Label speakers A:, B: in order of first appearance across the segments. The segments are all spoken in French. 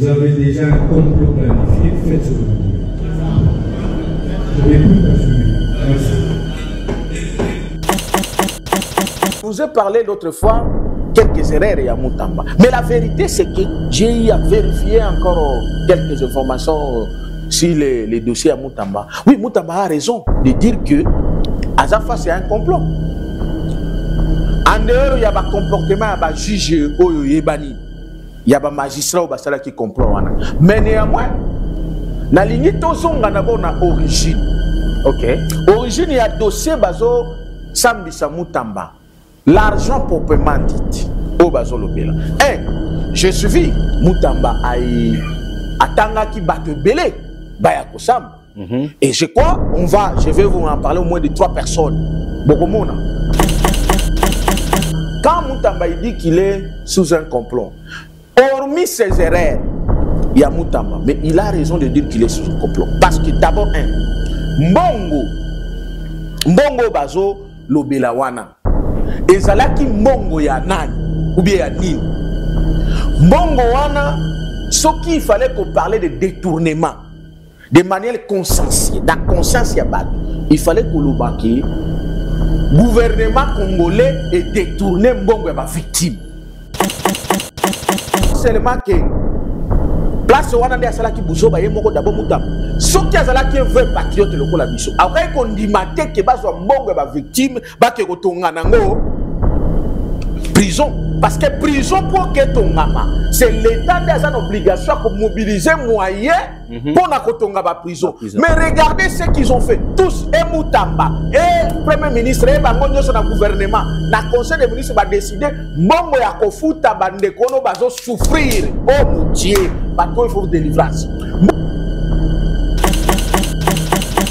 A: avez déjà un complot planifié, faites ce que vous voulez. Je vais plus continuer. Merci.
B: Je vous ai parlé l'autre fois quelques erreurs à Moutamba. Mais la vérité, c'est que j'ai eu à vérifier encore quelques informations sur les dossiers à Moutamba. Oui, Moutamba a raison de dire que Azafa, c'est un complot. En dehors, il y a un comportement, il y a un juge, il y a un magistrat qui comprend. Mais néanmoins, la ligne de origine.
C: Ok.
B: Origine, il y a un dossier bazo Sambisa Moutamba. L'argent proprement dit. Au bazo lobela. Je suis Moutamba a Tanga qui bat belé. Bayakosam. Et je crois, je vais vous en parler au moins de 3 personnes. Bokomona. Quand Moutamba dit qu'il est sous un complot, hormis ses erreurs, il y a Moutamba, mais il a raison de dire qu'il est sous un complot. Parce que d'abord, Mbongo bazo lobelawana. Et zalaki Mbongo ya nani, ou bien ya nini. Mbongo wana, ce qu'il fallait qu'on parlait de détournement, de manière consensuelle, dans la conscience ya bat, il fallait qu'on le baque. Gouvernement congolais est détourné Mbongo ma victime. Seulement que place wana nde asala ki buzo ba yemoko d'abord Moutamba. Soki azala ki vrai patriote lokola biso. Après qu'on dit maté que bazwa Mbongo ba victime ba ke kotonga nango prison. Parce que prison pour que ton maman, c'est l'État qui a une obligation de mobiliser moyens pour la prison. Mais regardez ce qu'ils ont fait. Tous, et Moutamba, et Premier ministre, et Bangonyo sur le gouvernement, le Conseil des ministres va décider, Mbongo ya kofuta bande kono bazo souffrir. Oh mon Dieu, parce qu'il faut délivrance.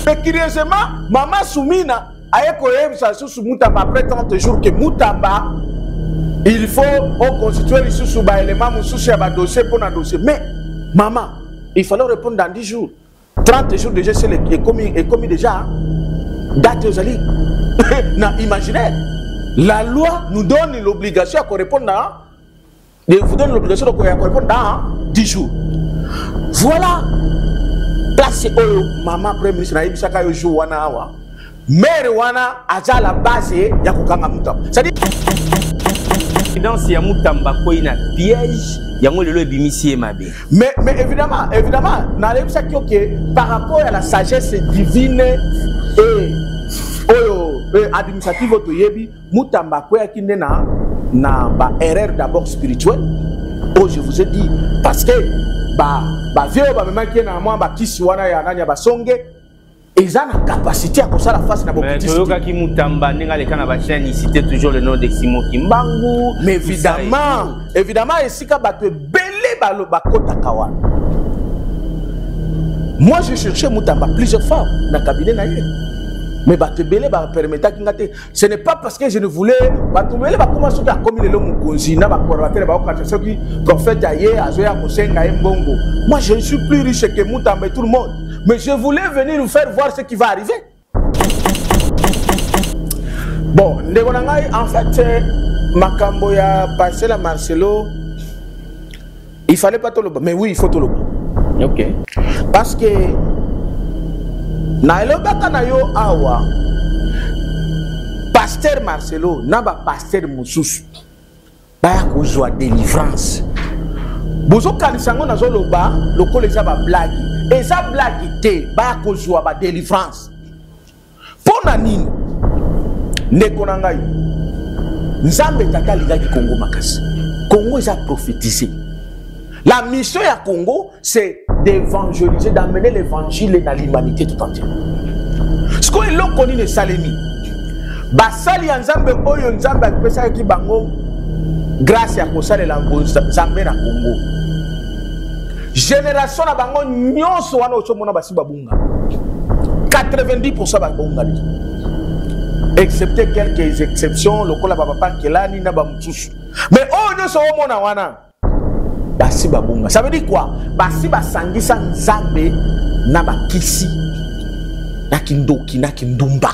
B: Mais curieusement, Maman Soumina a écouté sous Moutamba après 30 jours que Moutamba. Il faut constituer les sous-éléments, les dossiers pour un dossier. Mais, maman, il fallait répondre dans 10 jours. 30 jours déjà, c'est commis déjà. Date aux alliés. Imaginez, la loi nous donne l'obligation à répondre dans. Vous donne l'obligation à répondre dans 10 jours. Voilà. Place maman, Premier ministre, Naïbisaka Yojo Wana Awa. Mère Wana, Aja la base, Yakukanga Moutamba. C'est-à-dire.
C: Dans ya Moutamba ko ina piège yango lelo ebimisi mabe.
B: Mais évidemment, na lebisa que par rapport à la sagesse divine et administrative otoyebi Moutamba ko yakinde na ba erreur d'abord spirituelle. Oh, je vous ai dit parce que ba vieux ba même qui na moi ba kisi wana ya nanya ba songe. Ils ont la capacité à faire la face de la
C: mais qui Moutamba cité toujours le nom de Simon Kimbangu.
B: Mais évidemment, ici quand tu belé bakota kawan. Moi j'ai cherché Moutamba plusieurs fois dans le cabinet naïe. Mais tu belé permettre qu'il ce n'est pas parce que je ne voulais tu belé commencer à commettre le mukonzi na ba coordinateur ba okatsa qui prophète aye azoya kosenga mbongo. Moi je suis plus riche que Moutamba et tout le monde. Mais je voulais venir vous faire voir ce qui va arriver. Bon, en fait, Makambo ya passé la Marcelo, il fallait pas tout le. Mais oui, il faut tout le.
C: Ok.
B: Parce que Naïlo Awa, pasteur Marcelo, n'a pas pasteur Moussous, pas à délivrance. Bozo Kanisango na zoloba, loko les aba blague. Et ça blague était, ba kozwa ba délivrance. Pour nani, nekonangai. Nzambe taka liga ki Congo makasi. Congo ils a prophétisé. La mission ya Congo, c'est d'évangéliser, d'amener l'évangile dans l'humanité tout entière. Ce qu'on est là connu ne salemi. Basali nzambe oyo nzambe akpesa ki bango grâce à kosala la nzambe na Congo. Génération na bango nyonso wana ochomona basi babunga 90% babunga excepté quelques exceptions lokola papa kelani na bamutusu mais oh nyonso omona wana basi babunga. Ça veut dire quoi? Basi basangisa nzambe na bakisi na kindoki na kindumba.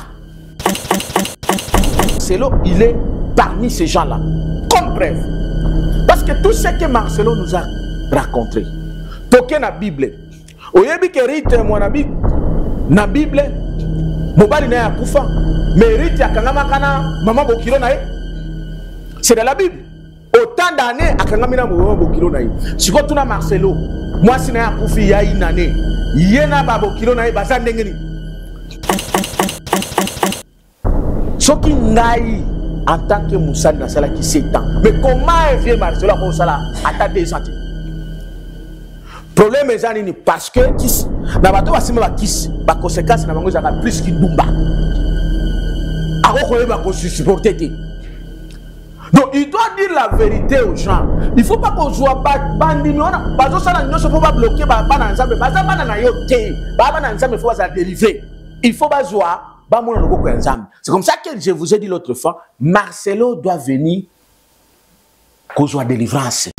B: Marcelo il est parmi ces gens là comme preuve parce que tout ce que Marcelo nous a raconté, toke na Bible. Oyebi ke rite mwana na Bible mobali na yakufa mais rite akangama kana mama bokilo na ye. C'est dans la Bible. Autant d'années akangami na mama bokilo na ye. Siko tuna Marcelo mwasi na yakufi ya inane yena ba bokilo na ye baza ndengeni. Soki ngai en tant que Moussa Nassala qui 7 ans. Mais comment est vieux Marcelo comme ça là à 2 ans? Problème est ça parce que kiss na bato basima ba kiss ba conséquence na bango za plus ki dumba. Ako ko ba ko supporter. Donc il doit dire la vérité aux gens. Il faut pas qu'on soit bandi nona bazo sala nyoso faut pas bloquer ba na nzambe baza bana na yo te ba na nzambe faut pas délivrer. Il faut pas joie. C'est comme ça que je vous ai dit l'autre fois, Marcelo doit venir qu'on soit délivrance.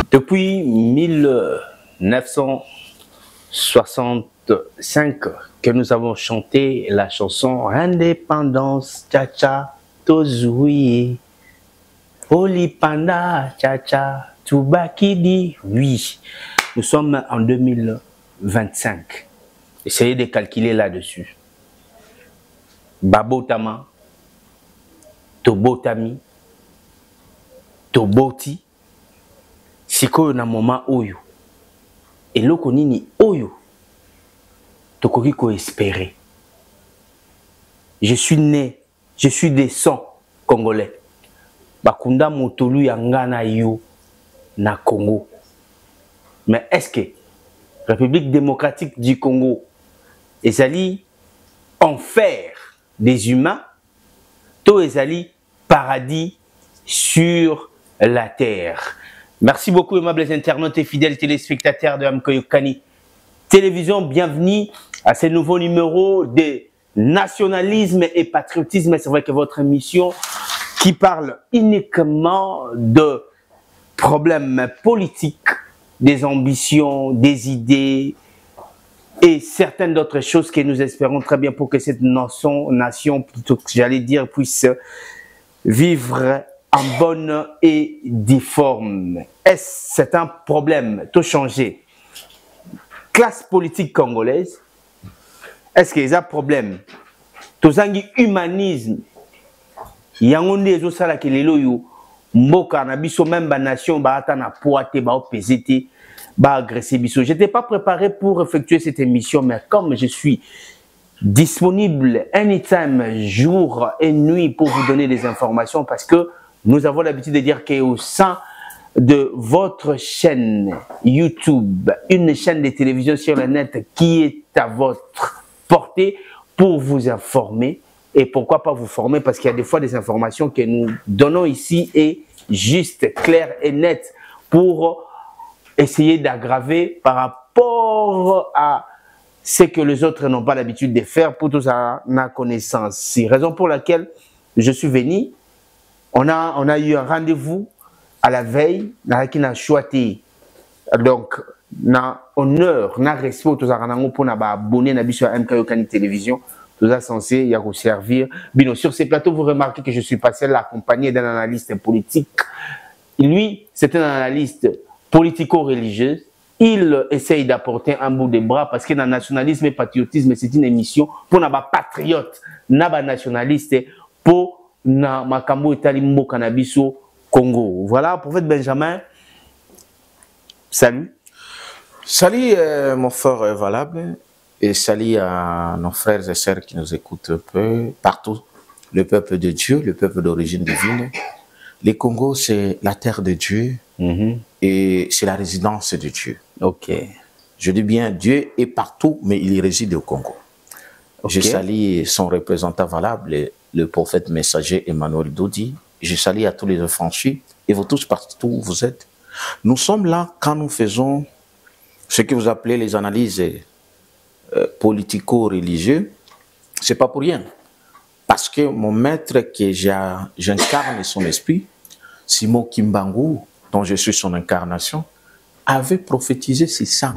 C: Depuis 1965 que nous avons chanté la chanson Indépendance, Tcha-Tcha, Tozouye, Olipanda, Tcha-Tcha, Toubakidi, oui. Nous sommes en 2025. Essayez de calculer là-dessus. Babotama, Tobotami, Toboti, sikoyo na moment oyo eloko nini oyo tokoki ko espérer. Je suis né, je suis des sang congolais. Bakunda motolu yangana yo na Congo. Mais est-ce que République démocratique du Congo ezali enfer des humains to ezali paradis sur la terre? Merci beaucoup, aimables internautes et fidèles téléspectateurs de Amkoyokani Télévision. Bienvenue à ce nouveau numéro de nationalisme et patriotisme. C'est vrai que votre émission qui parle uniquement de problèmes politiques, des ambitions, des idées et certaines d'autres choses que nous espérons très bien pour que cette nation plutôt que j'allais dire, puisse vivre en bonne et due forme. Est-ce c'est un problème tout changer? Classe politique congolaise, est-ce qu'il y a un problème? Tout un humanisme. Il y a un des autres qui les loyaux, mboka na biso même ba nation ba atana poate ba opesité ba agresser biso. Je n'étais pas préparé pour effectuer cette émission, mais comme je suis disponible anytime, jour et nuit pour vous donner des informations, parce que nous avons l'habitude de dire qu'au sein de votre chaîne YouTube, une chaîne de télévision sur le net qui est à votre portée pour vous informer. Et pourquoi pas vous former? Parce qu'il y a des fois des informations que nous donnons ici et juste, claires et nettes pour essayer d'aggraver par rapport à ce que les autres n'ont pas l'habitude de faire pour tous à ma connaissance. C'est la raison pour laquelle je suis venu. On a eu un rendez-vous à la veille, qui n'a choisi donc na honneur, na respect tous les pour na abonné na biso à MK Yokani Télévision, tous les censés y a servir. Bien sur ces plateaux, vous remarquez que je suis passé accompagné d'un analyste politique. Lui, c'est un analyste politico-religieux. Il essaye d'apporter un bout de bras parce que dans le nationalisme et patriotisme, c'est une émission pour les patriotes, les nationalistes, pour na makambo etali mboka na biso Congo. Voilà, prophète Benjamin. Salut.
D: Salut mon frère Valable et salut à nos frères et sœurs qui nous écoutent un peu partout. Le peuple de Dieu, le peuple d'origine divine. Le Congo, c'est la terre de Dieu et c'est la résidence de Dieu.
C: Ok.
D: Je dis bien, Dieu est partout, mais il réside au Congo.
C: Okay.
D: Je salue son représentant valable, le prophète messager Emmanuel Dodi. Je salue à tous les affranchis et vous tous partout où vous êtes. Nous sommes là quand nous faisons ce que vous appelez les analyses politico-religieuses. C'est pas pour rien. Parce que mon maître que j'incarne son esprit, Simon Kimbangu, dont je suis son incarnation, avait prophétisé ces ça.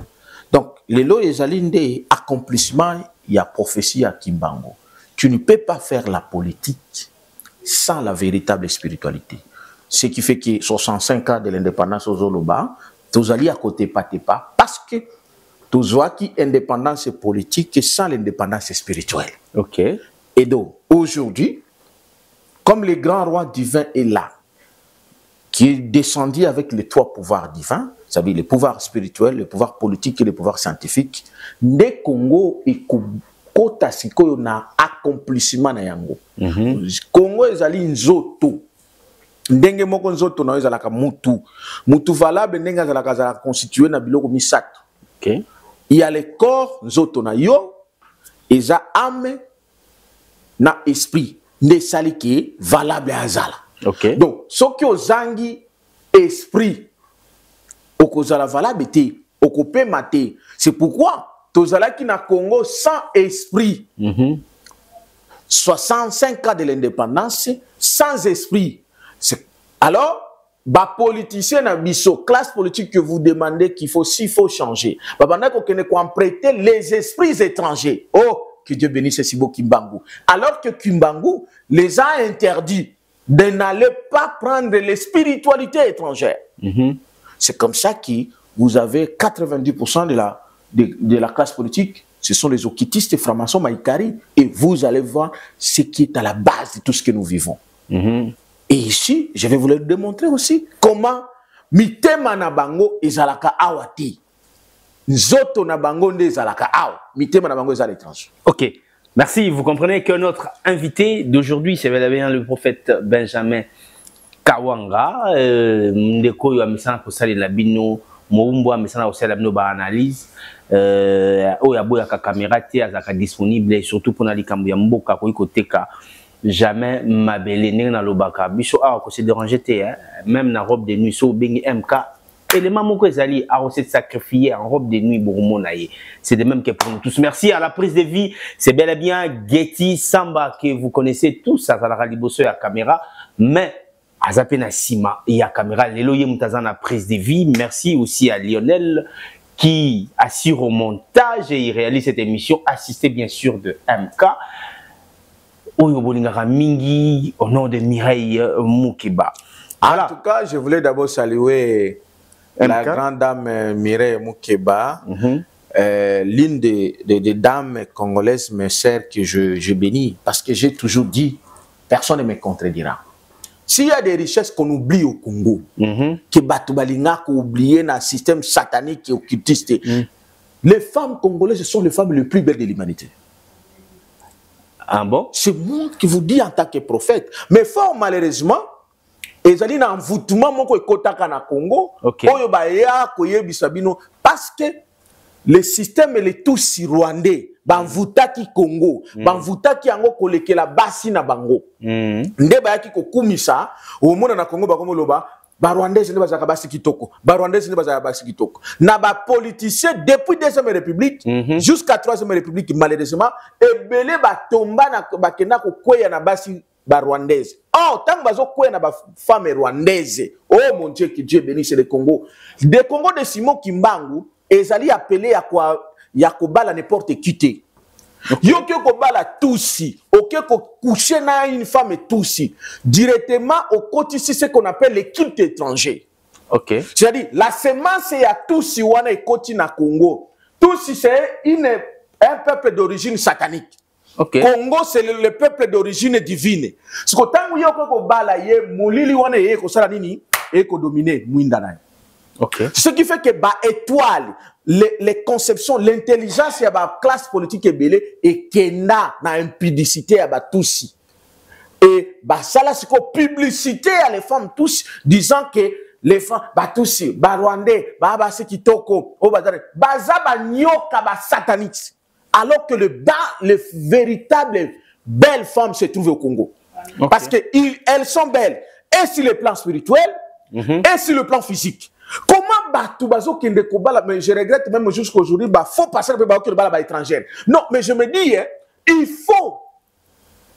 D: Donc, les lois et des accomplissements, il y a prophétie à Kimbangu. Tu ne peux pas faire la politique sans la véritable spiritualité. Ce qui fait que 65 ans de l'indépendance aux Zoloba, tous allés à côté pas parce que tous vois qui indépendance politique sans l'indépendance spirituelle.
C: Ok.
D: Et donc, aujourd'hui, comme le grand roi divin est là, qui est descendu avec les trois pouvoirs divins, c'est-à-dire le pouvoir spirituel, le pouvoir politique et le pouvoir scientifique, ne Congo et kota sikoyo na accomplissement na yango. Congo ezali nzoto. Ndenge moko nzoto na ezalaka mutu. Mutu valable ndenge ezalaka za constitué na biloko misato.
C: Ok.
D: Il y a le corps nzoto na yo, eza âme na esprit. Ne saliki valable azala.
C: Ok.
D: Donc, ce qui ozangi esprit, okozala valable te, okope mate. C'est pourquoi tozala ki na Congo sans esprit. 65 ans de l'indépendance sans esprit. Alors, bah politicien na biso, classe politique que vous demandez qu'il faut s'il faut changer. Bah pendant qu'on prêter les esprits étrangers. Oh, que Dieu bénisse Sibo Kimbangu. Alors que Kimbangu les a interdits de n'aller pas prendre les spiritualités étrangères. C'est comme ça que vous avez 90% de la classe politique, ce sont les occultistes et francs-maçons Maïkari, et vous allez voir ce qui est à la base de tout ce que nous vivons. Et ici, je vais vous le démontrer aussi comment mitema na bango ezalaka awati. Nzoto na bango nde ezalaka awa. Mitema na bango ezala étrange.
C: Ok. Merci. Vous comprenez que notre invité d'aujourd'hui, c'est bien le prophète Benjamin Kawanga. Ndeko yo amisana kosali la bino, moumbo amisana kosali la bino ba analyse. Oya boya ka caméra ti azaka disponible et surtout pour na likambo ya mboka ko ikoteka jamais mabele ndenge na lobaka biso a ko se déranger te même na robe de nuit so bengi MK élément moko ezali a se sacrifier en robe de nuit bourmona ye. C'est de même que pour nous tous. Merci à la prise de vie, c'est bel et bien Getty Samba que vous connaissez tous à la liboso ya caméra, mais à Zapena Sima et à caméra lelo ye mutazana prise de vie. Merci aussi à Lionel qui assure au montage et il réalise cette émission, assisté bien sûr de MK. Oyo bolingaka mingi au nom de Mireille Moukeba.
D: En tout cas, je voulais d'abord saluer la grande dame Mireille Moukeba, l'une des dames congolaises, mes sœurs, que je bénis, parce que j'ai toujours dit, personne ne me contredira. S'il y a des richesses qu'on oublie au Congo, que Batoubalinga qu'on oublie dans le système satanique et occultiste, les femmes congolaises sont les femmes les plus belles de l'humanité.
C: Ah bon?
D: C'est moi qui vous dis en tant que prophète. Mais fort malheureusement, ils ont dit un envoûtement mon kotaka na Congo. Parce que le système est tout si rwandais. Banvoutaki Congo, banvoutaki ango koleke la basi na bango. Nde ba yaki ko kumisa, au monde na Congo ba komo loba, ba rwandais ne bazaka basi kitoko, ba rwandais ne bazaka basi kitoko. Na ba politicien depuis deuxième république jusqu'à troisième république malheureusement, ebele ba tomba na ba kena ko kweya na basi ba rwandaise. Oh, tant bazo kwena ba femme rwandaise. Oh mon Dieu, que Dieu bénisse le Congo. Le Congo de Simon Kimbangu, ezali appelé à quoi ya kobala n'importe qui te. Yo ke kobala tousi, ok ko coucher na une femme tousi. Directement au côté c'est ce qu'on appelle les cultes étrangers.
C: OK.
D: C'est-à-dire la semence ya tousi wana ekoti na Congo. Tousi c'est un peuple d'origine satanique.
C: Okay.
D: Congo, c'est le peuple d'origine divine. Ce que tant que vous avez moulili wane ye ko sala nini et ko dominer mwinda na.
C: Okay.
D: Ce qui fait que ba étoile les conceptions, l'intelligence ya ba classe politique ebele et kenda na impudicité ya ba tousi. Et ba sala siko publicité à les femmes tous disant que les femmes ba tousi, ba rwandais, ba sekitoko, o bazare, baza ba nyoka ba satanique. Alors que les véritables belles femmes se trouvent au Congo. Okay. Parce qu'elles sont belles, et sur le plan spirituel, et sur le plan physique. Comment Batoubazo Kende Kobala, mais je regrette même jusqu'aujourd'hui, il faut passer par étrangère. Non, mais je me dis, hein, il faut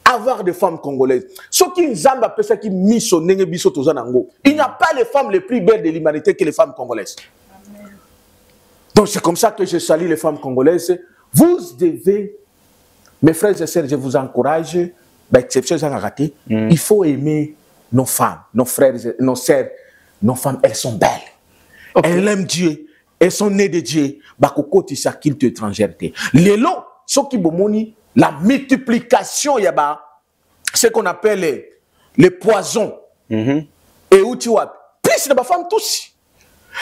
D: avoir des femmes congolaises. Ce qui nous a appelé ça qui missionne, il n'y a pas les femmes les plus belles de l'humanité que les femmes congolaises. Donc c'est comme ça que je salue les femmes congolaises. Vous devez, mes frères et sœurs, je vous encourage, exception il faut aimer nos femmes, nos frères, nos sœurs, nos femmes, elles sont belles. Okay. Elles aiment Dieu, elles sont nées de Dieu. Bakoko sa culte étrangèreté. Lélo, ce qui bomoni, la multiplication, il y a ce qu'on appelle les poisons. Et où tu vois, plus de femmes tous.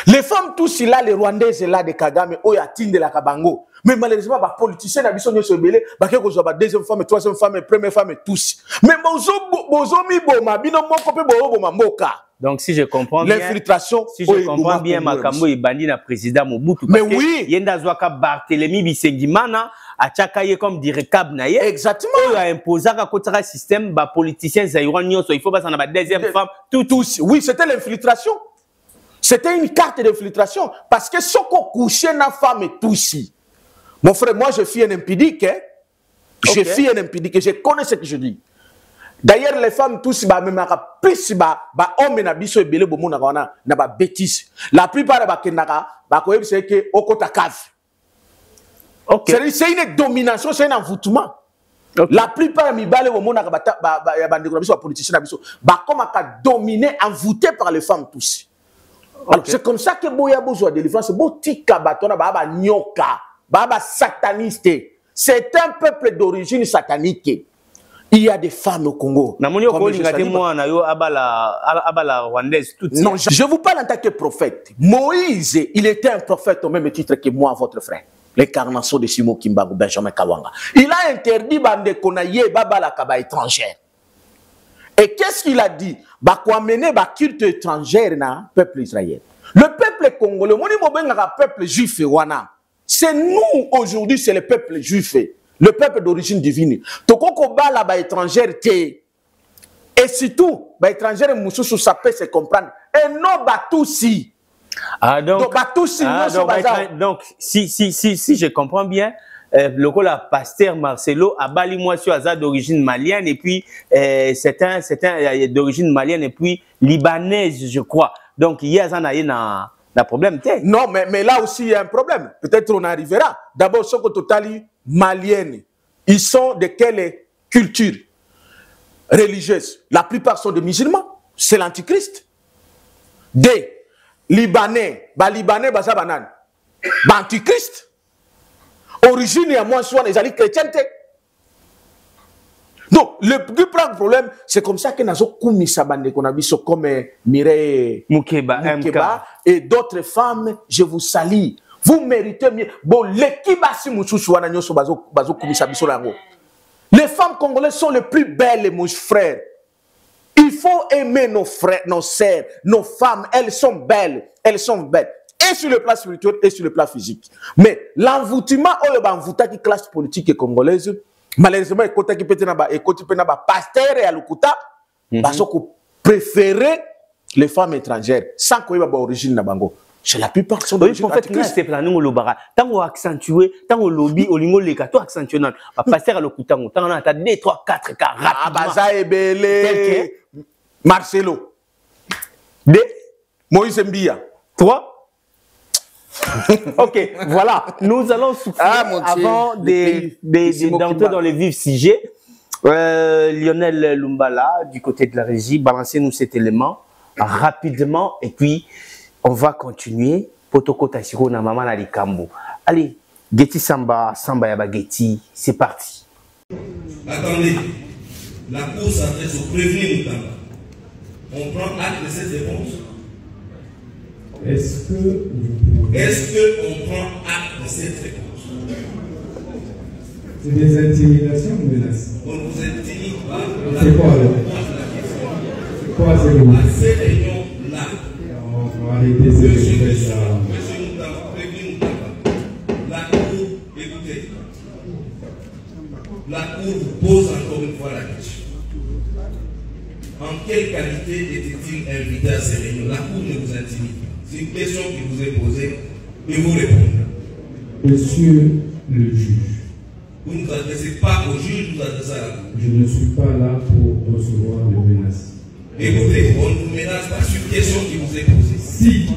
D: Les femmes tous là, les Rwandaises là de Kagame, Oyatine de la Kabango. Mais malheureusement, les politiciens n'ont pas se mêler, la deuxième femme, troisième femme, première femme, tous. Mais
C: donc si je comprends bien,
D: l'infiltration,
C: si je comprends bien, Makambo est banni na président Mobutu.
D: Mais oui,
C: Yenda Zwaka Barthélemy Bisengimana a tchakaye comme directeur naye.
D: Exactement.
C: Il a imposé un contre système, bah politiciens zaïrouniens, il faut pas s'en avoir deuxième femme, tous.
D: Oui, c'était l'infiltration. C'était une carte d'infiltration parce que ce qu'on couchait na femme et tout si. Mon frère, moi je suis un impudique, hein? Je suis un impudique, je connais ce que je dis. D'ailleurs, les femmes tous même plus hommes na biso ebele bomo na ba bêtise. La plupart ba kenaka ba ko c'est que okota cave. C'est une domination, c'est un envoûtement. La plupart mibale bomo na ba bandeko na biso politiciens na biso ba comme ka dominer, envoûté par les femmes tous. Alors, c'est comme ça que Boya besoin de délivrance. Botika batona baba nyoka, baba sataniste. C'est un peuple d'origine satanique. Il y a des femmes au Congo.
C: Non, je
D: vous parle en tant que prophète. Moïse, il était un prophète au même titre que moi, votre frère. L'incarnation de Simon Kimbangu, Benjamin Kawanga. Il a interdit bande konaye baba la kaba étrangère. Et qu'est-ce qu'il a dit? Bah quoi mener bah culte étrangère na peuple israélien. Le peuple congolais, peuple juif wana. C'est nous aujourd'hui, c'est le peuple juif, le peuple d'origine divine. Toko bala ba étrangère te. Et surtout, bah étrangère mususu ça peut se comprendre. Et non bah tout si.
C: Ah donc si je comprends bien. Le pasteur Marcelo Abali moi sur Azad d'origine malienne et puis c'est un d'origine malienne et puis libanaise je crois. Donc il y a un problème.
D: Non mais là aussi il y a un problème. Peut-être on arrivera. D'abord ce que totali malienne. Ils sont de quelle culture religieuse? La plupart sont des musulmans. C'est l'antichrist. Des Libanais, Libanais basa banane. Antichrist. Origine à moi soit les alliés chrétiens. Donc le plus grand problème c'est comme ça que nazo kumisa bande qu'on a vu comme Mireille
C: Mukeba
D: et d'autres femmes. Je vous salue, vous méritez mieux. Bon l'équipe si mususu wana nyoso bazo kumisa biso lango. Les femmes congolaises sont les plus belles, mon frère. Il faut aimer nos frères, nos sœurs, nos femmes. Elles sont belles, elles sont belles. Et sur le plan spirituel et sur le plan physique. Mais l'envoûtement, qui classe politique congolaise, malheureusement, il y a pasteur et alukuta, parce qu'on préfère les femmes étrangères, sans qu'il y ait d'origine na bango. C'est la plupart qui sont
C: d'origine antichrist. C'est pour nous tant qu'on accentué, tant qu'on lobby, au lingo les tout accentué non. Passer à le coutango, tant on a 2, 3, 4 cas rapidement.
D: Ah baza ebele. Marcelo. 2 Moïse Mbia.
C: 3. Ok, voilà. Nous allons souffler avant d'entrer dans les vifs sujets. Lionel Lumbala, du côté de la régie, balancez-nous cet élément rapidement et puis on va continuer. Potoko Tashiro na Maman Alikambo. Allez, Getty Samba, Samba Yaba Getty, c'est parti.
E: Attendez, la Cour s'adresse au prévenu Moutamba. On prend acte de cette réponse.
A: Est-ce
E: qu'on prend acte de cette réponse?
A: C'est des intimidations ou menaces?
E: On ne vous intimide pas.
A: C'est quoi alors? C'est quoi ces mots?
E: À ces réunions-là,
A: on va arrêter ces réunions.
E: Monsieur Moutamba, prévenu Moutamba, la Cour, écoutez, la Cour vous pose encore une fois la question. En quelle qualité était-il invité à ces réunions? La Cour ne vous intimide pas. C'est une question qui vous est posée et vous répondez.
A: Monsieur le juge.
E: Vous ne vous adressez pas au juge, vous vous adressez à la Cour.
A: Je ne suis pas là pour recevoir des menaces.
E: Écoutez, on ne vous menace pas sur une question qui vous est posée.
A: Si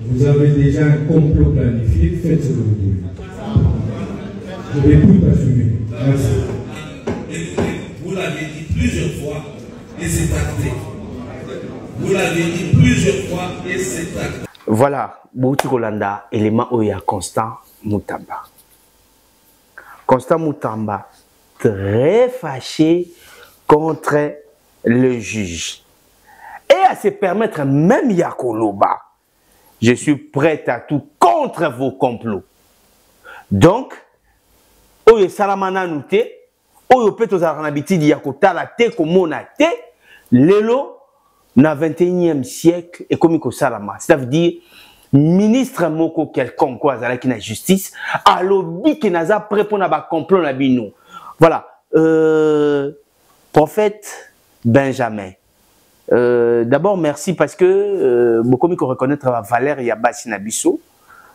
A: vous avez déjà un complot planifié, faites ce que vous voulez. Je ne vais plus assumer. Merci.
E: Écoutez, vous l'avez dit plusieurs fois et c'est acté. Vous l'avez dit plusieurs fois et c'est acté.
C: Voilà, Bouti Rolanda, élément Oya Constant Moutamba. Constant Moutamba, très fâché contre le juge. Et à se permettre, même Yakoloba, je suis prêt à tout contre vos complots. Donc, Oye Salamana Nouté, Oye Peto Zaranabiti Yakotala Te Komona Te, Lelo, na 21e siècle, et comme Salama, ça veut dire, ministre moko quelconque, quoi, qui n'a justice, à l'obi qui n'a pas répondre à ba complot na bino. Voilà, prophète Benjamin. D'abord, merci parce que beaucoup mieux reconnaître Valère Yabassi Nabiso,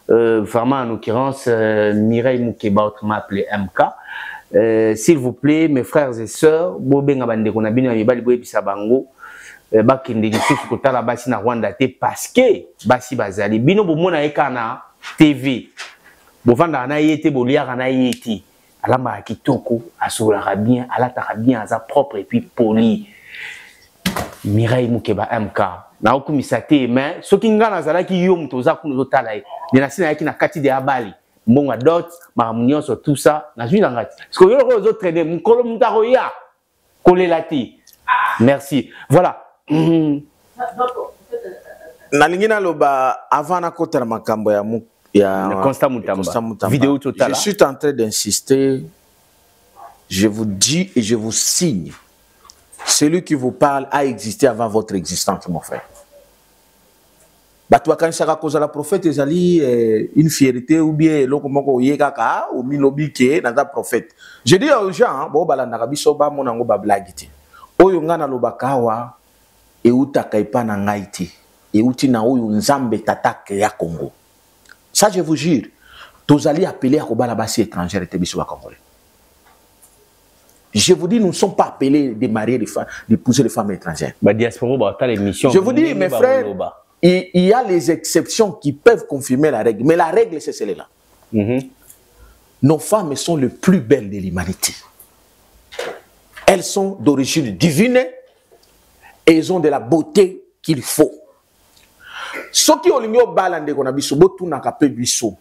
C: vraiment en l'occurrence Mireille Moukeba, autrement appelé MK. S'il vous plaît, mes frères et sœurs, Bobenga Bandeko Nabino Yabali Boye Bisabango, bakende lisusu kotala basi na Rwanda te parce que basi bazali bino bomona ekana TV bovanda na yete boliaka na yete alamba kitoko asolaka bien alataka bien aza propre et puis poli. Mireille Moukeba MK na okumisa te mais soki nga nazalaki yo muto za kuno zotala ye na sina yaki na kati de abali mbonga dot mamunyo sur tout ça na zwi ngati parce que yo ko zo traîner mukolo mutaro ya kolela te. Merci. Voilà.
D: Nalingina loba avant na kotela makambo ya
C: Constant Moutamba. Vidéo totale.
D: Je suis en train d'insister. Je vous dis et je vous signe. Celui qui vous parle a existé avant votre existence, mon frère. Batwa kanisaka koza la prophète ezali une fierté ou bien lokomoko yekaka ou milobi ke na ta prophète. Je dis aux gens bo balanda biso ba monango ba blagiti. Oyo ngana lobakawa eutaka ipana ngaiti euti na oyo nzambe tatake ya Congo. Ça je vous jure, tozali appelés à kobala basi étrangère te biso ba congolais. Je vous dis, nous ne sommes pas appelés de marier les femmes, d'épouser les femmes étrangères.
C: Je
D: vous dis, mes frères, il y a les exceptions qui peuvent confirmer la règle, mais la règle c'est celle-là. Nos femmes sont les plus belles de l'humanité. Elles sont d'origine divine et elles ont de la beauté qu'il faut. Ce qui est balande qu'on a biso botu na kapé biso.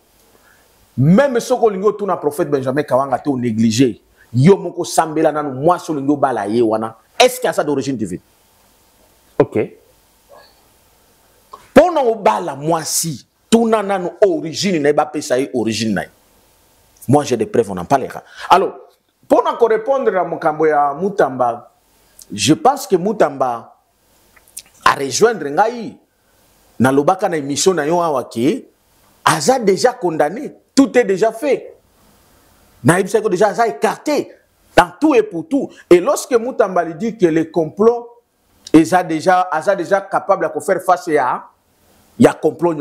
D: Même ce qu'on a tout na prophète Benjamin Kawanga te négligé. Yo moko sambela nanu moi so lingo bala ye wana. Est-ce qu'il y a ça d'origine divine?
C: OK.
D: Pendant bala moi si tout nanu origine na ba pesa origine na. Moi j'ai des preuves, on en parlera. Alors, pour encore répondre à Mokambo ya Moutamba, je pense que Moutamba a rejoindre ngai na lobaka na émission na yo awaki aza déjà condamné, tout est déjà fait. Naïb Seko déjà a écarté dans tout et pour tout. Et lorsque Moutamba lui dit que les complots est déjà capable de faire face à Il y a complot.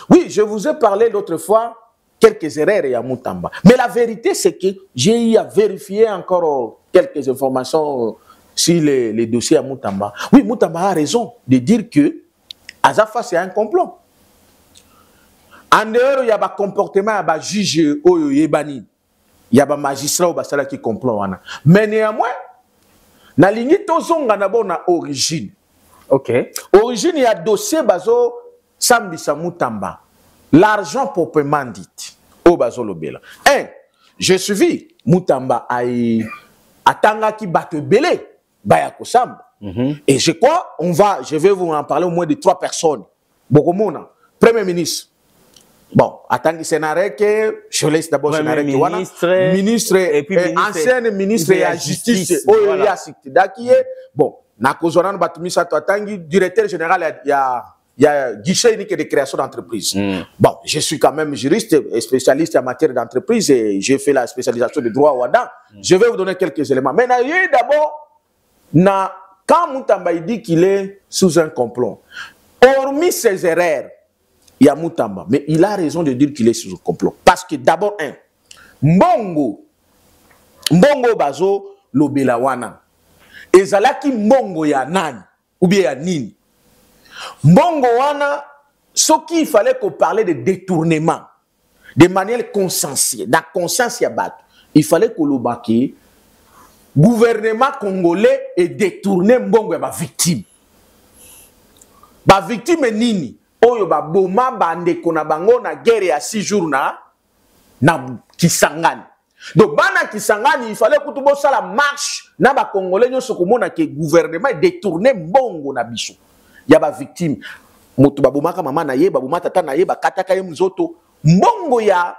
D: Oui, je vous ai parlé l'autre fois quelques erreurs il y a Moutamba. Mais la vérité, c'est que j'ai eu à vérifier encore quelques informations sur les dossiers à Moutamba. Oui, Moutamba a raison de dire que Azafa, c'est un complot. En dehors, il y a un comportement, il y a un juge, il y a un magistrat qui complot. Mais néanmoins, na ligne tozonga na bona origine.
C: OK.
D: Origine, il y a dossier bazo Sambisa Moutamba. L'argent proprement dit. Au bazo lobela. Je suivi Moutamba a tanga ki bate belé. Bayako Samba. Et je crois, je vais vous en parler au moins de 3 personnes. Bokomona, Premier ministre. Bon, attendez, que je laisse d'abord ministre,
C: et puis
D: ancienne ministre de la justice. Bon, Nakozona Batumisa Toatangi, directeur général, il y a guichet unique de création d'entreprise. Bon, je suis quand même juriste et spécialiste en matière d'entreprise et j'ai fait la spécialisation de droit au WADA. Je vais vous donner quelques éléments. Mais d'abord, quand Moutamba dit qu'il est sous un complot, hormis ses erreurs, il y a Moutamba, mais il a raison de dire qu'il est sous un complot. Parce que d'abord, Mbongo bazo lobelawana. Ezalaki Mbongo ya nani, ou bien ya nini. Mbongo wana, ce qu'il fallait qu'on parlait de détournement, de manière consensuelle, dans la conscience ya bat, il fallait qu'on le baque. Gouvernement congolais est détourné Mbongo ya ba victime. Ba victime nini? Oyo ba boma bande kona bango na guerre ya 6 jours na Kisangani. Donc bana Kisangani, il fallait que tout ça la marche na ba congolais nyo sokomona que gouvernement détourné Mbongo na biso. Ya ba victime. Moto ba boma ka mama na ye, ba boma tata na ye, ba kataka ye mzoto. Mbongo ya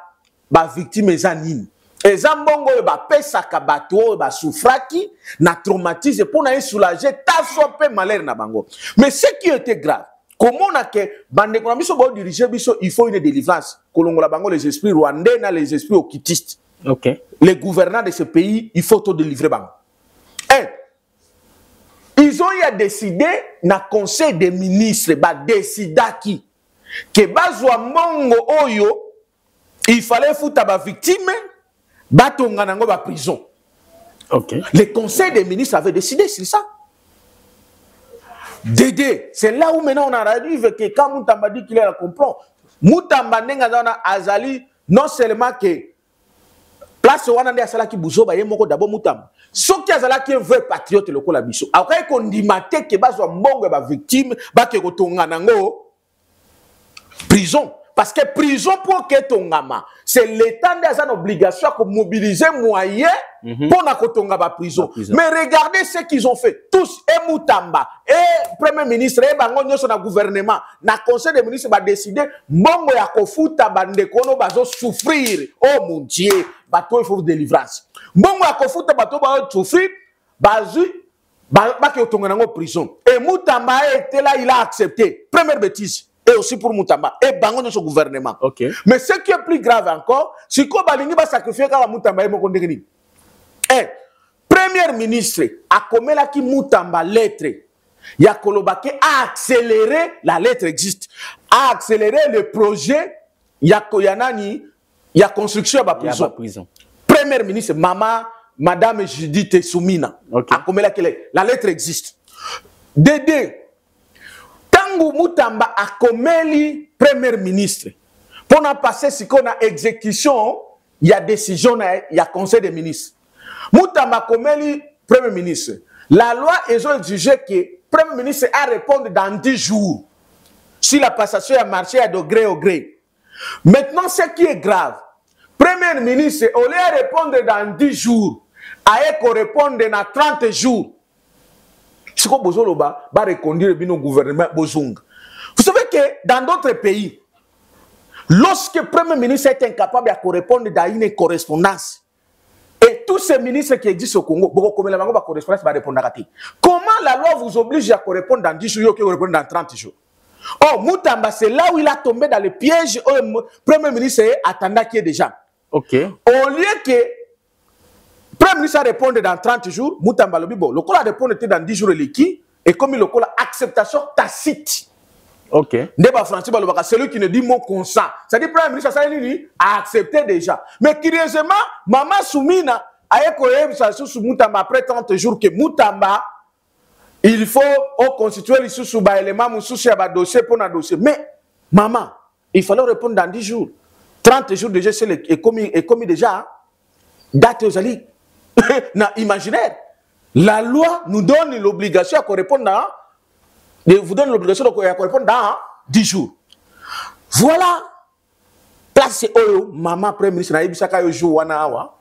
D: ba victime eza nini? Eza Mbongo yo ba pesa ka bato ba souffraki na traumatise pour na soulager ta sope malheur na bango. Mais ce qui était grave, comment on a que bande ko biso bo diriger biso, il faut une délivrance. Kolongola bango les esprits rwandais na les esprits occultistes.
C: OK.
D: Les gouvernants de ce pays, il faut tout délivrer bango. Ils ont eu décidé na conseil des ministres ba décidaki que bazwa Mbongo oyo il fallait foutre ba victime batonga nango ba prison.
C: OK.
D: Le conseil des ministres avait décidé sur ça. Dédé, c'est là où maintenant on arrive que quand Moutamba dit qu'il est à complot, Moutamba nenga zana azali non seulement que place wana nde asala ki buzoba ye moko d'abord Moutamba. Soki azala ki un vrai patriote lokola biso. Après qu'on dimate que bazwa Mbongo ba victime ba ke kotonga nango prison. Parce que prison pour que tongama, c'est l'État qui a une obligation de mobiliser moyens pour na kotonga ba prison. Mais regardez ce qu'ils ont fait. Tous, et Moutamba, et Premier ministre, et Bango Nyoso na gouvernement, na conseil des ministres va décider, Mbongo ya kofuta bande kono bazo souffrir. Oh mon Dieu, bato il faut délivrance. Mbongo ya kofuta bato bazo souffrir, bazo ke kotonga nango prison. Et Moutamba était là, il a accepté. Première bêtise. Et aussi pour Moutamba, et Bango dans son gouvernement.
C: Okay.
D: Mais ce qui est plus grave encore, c'est que Balingi va sacrifier quand Moutamba est mon condamné. Premier ministre, a commis la qui Moutamba lettre, Yakolobake a accéléré, la lettre existe, a accéléré le projet, Yakoyanani, il y a construction à la prison. Premier ministre, Madame Judith Soumina, a commis la lettre existe. Dédé, Moutamba a commis premier ministre. Pour na passer ce qu'on a exécution, il y a décision, il y a conseil des ministres. Moutamba a commis premier ministre. La loi, ils ont exigé que premier ministre a répondre dans 10 jours. Si la passation a marché à de gré au gré. Maintenant, ce qui est grave, premier ministre, au lieu de répondre dans 10 jours, a répondre dans 30 jours. Si vous avez reconduire le gouvernement, vous savez que dans d'autres pays, lorsque le Premier ministre est incapable de répondre dans une correspondance, et tous ces ministres qui existent au Congo, comment la loi vous oblige à répondre dans 10 jours que vous répondez dans 30 jours? Oh, Moutamba, c'est là où il a tombé dans le piège où le Premier ministre attendait qu'il y ait des gens.
C: OK.
D: Au lieu que Premier ministre répond dans 30 jours, Moutamba Lobibo, le col a répondu dans 10 jours et comme le col a acceptation tacite.
C: Ok.
D: Ndeba Francis Balobaka, celui qui ne dit mot consent. C'est-à-dire, Premier ministre Salini a accepté déjà. Mais curieusement, Maman Soumina a écouté sous Moutamba après 30 jours que Moutamba, il faut constituer les sous-éléments, sous-dossier pour un dossier. Mais, maman, il fallait répondre dans 10 jours. 30 jours déjà, c'est commis déjà. Date aux alliés. Imaginaire. La loi nous donne l'obligation à répondre dans. Vous donne l'obligation de répondre dans 10 jours. Voilà. Place Oyo, maman, premier ministre, na ibisaka yo jour wana awa.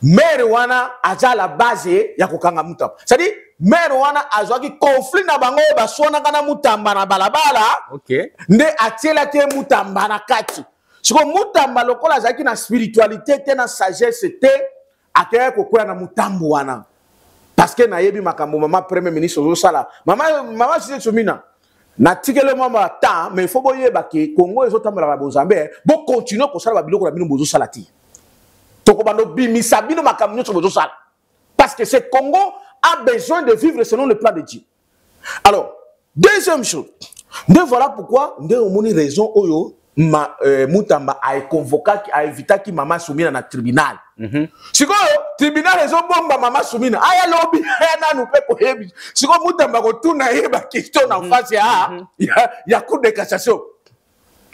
D: Mère wana aja la base ya kokanga Mutamba. C'est-à-dire, mère wana aja ki conflit na bango basona kana Mutamba na balabala.
C: Ok.
D: Nde atiela te Mutamba na kati. Siko Mutamba lokola zaki na spiritualité te na sagesse te akaya kokoya na Mutambo wana. Parce que na yebi makambo maman premier ministre zo sala. Maman si Soumina. Na tikele mama ta mais il faut boyeba ke Congo ezotambala ba bozambe bo continuer ko sala ba biloko na bino bozo sala ti. Toko bando bimisa bino makambo nyoso bozo sala. Parce que ce Congo a besoin de vivre selon le plan de Dieu. Alors, deuxième chose. Voilà pourquoi on a raison oyo Mutamba a convoqué a évité ki Maman Soumina na tribunal. Siko tribunal raison bomba Maman Soumina aya lobby na nous pe ko yebi. Siko Mutamba ko tuna yeba question en face ya cour de cassation.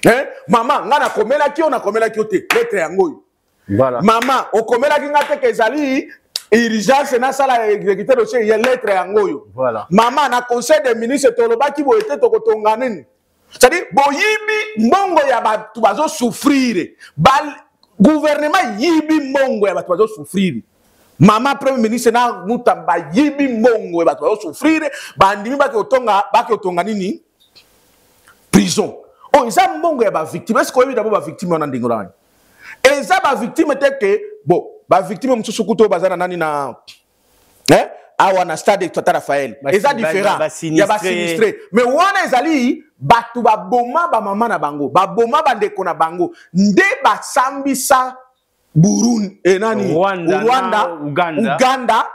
D: Hein? Maman ngana komela ki on a komela ki ote lettre yango.
C: Voilà.
D: Maman o komela ki ngate kezali urgence na sala exécuter dossier ya lettre yango.
C: Voilà.
D: Maman na conseil des ministres toloba ki bo ete to kotonga nini. C'est-à-dire, boyibi mongo ya batu bazo souffrir. Gouvernement yibi mongo ya batu bazo souffrir. Maman premier ministre na Mutamba yibi mongo ya batu bazo souffrir. Bandimi baki otonga nini? Prison. Oh, isa mongo ya ba victime. Est-ce qu'on est d'abord ba victime on ndingo la? Eza ba victime te ke bon, ba victime msusu kuto bazana nani na awa na stade Tata Raphaël. Eza différent. Il y a ba sinistré. Mais wana ezali batu ba boma ba mama na bango, ba boma ba ndeko na bango, nde ba sambisa Burundi nani Rwanda,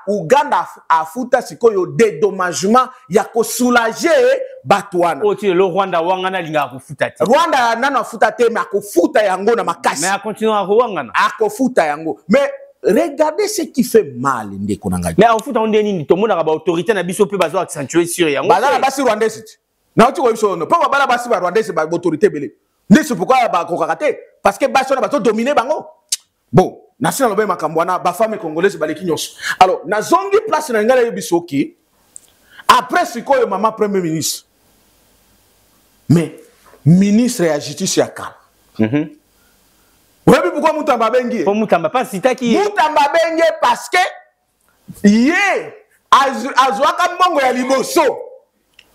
D: Uganda afuta sikoyo dédommagement ya ko soulager batu wana.
C: Oti le Rwanda wangana linga kufuta ti.
D: Rwanda nana afuta te mais akofuta yango na makasi.
C: Mais a continuer à wangana.
D: Akofuta yango. Mais regardez ce qui fait mal ndeko na ngai.
C: Mais akofuta onde nini to mona ba autorité na biso pe bazo accentuer sur yango.
D: Bazala basi Rwandais. Na tu ko no pa bala basi ba Rwandais ba autorité belé. C'est pourquoi ba kokakate parce que basi na bato dominer bango. Bon, national lobe makambo na ba femme congolaise baleki nyonso. Alors, na zongi place na ngala yebisoki après sikoyo maman premier ministre. Mais ministre ya justice ya kala. Webi pourquoi Mutamba bengi?
C: Pour Mutamba pas sitaki.
D: Mutamba bengi parce que ye azwaka mbongo ya liboso.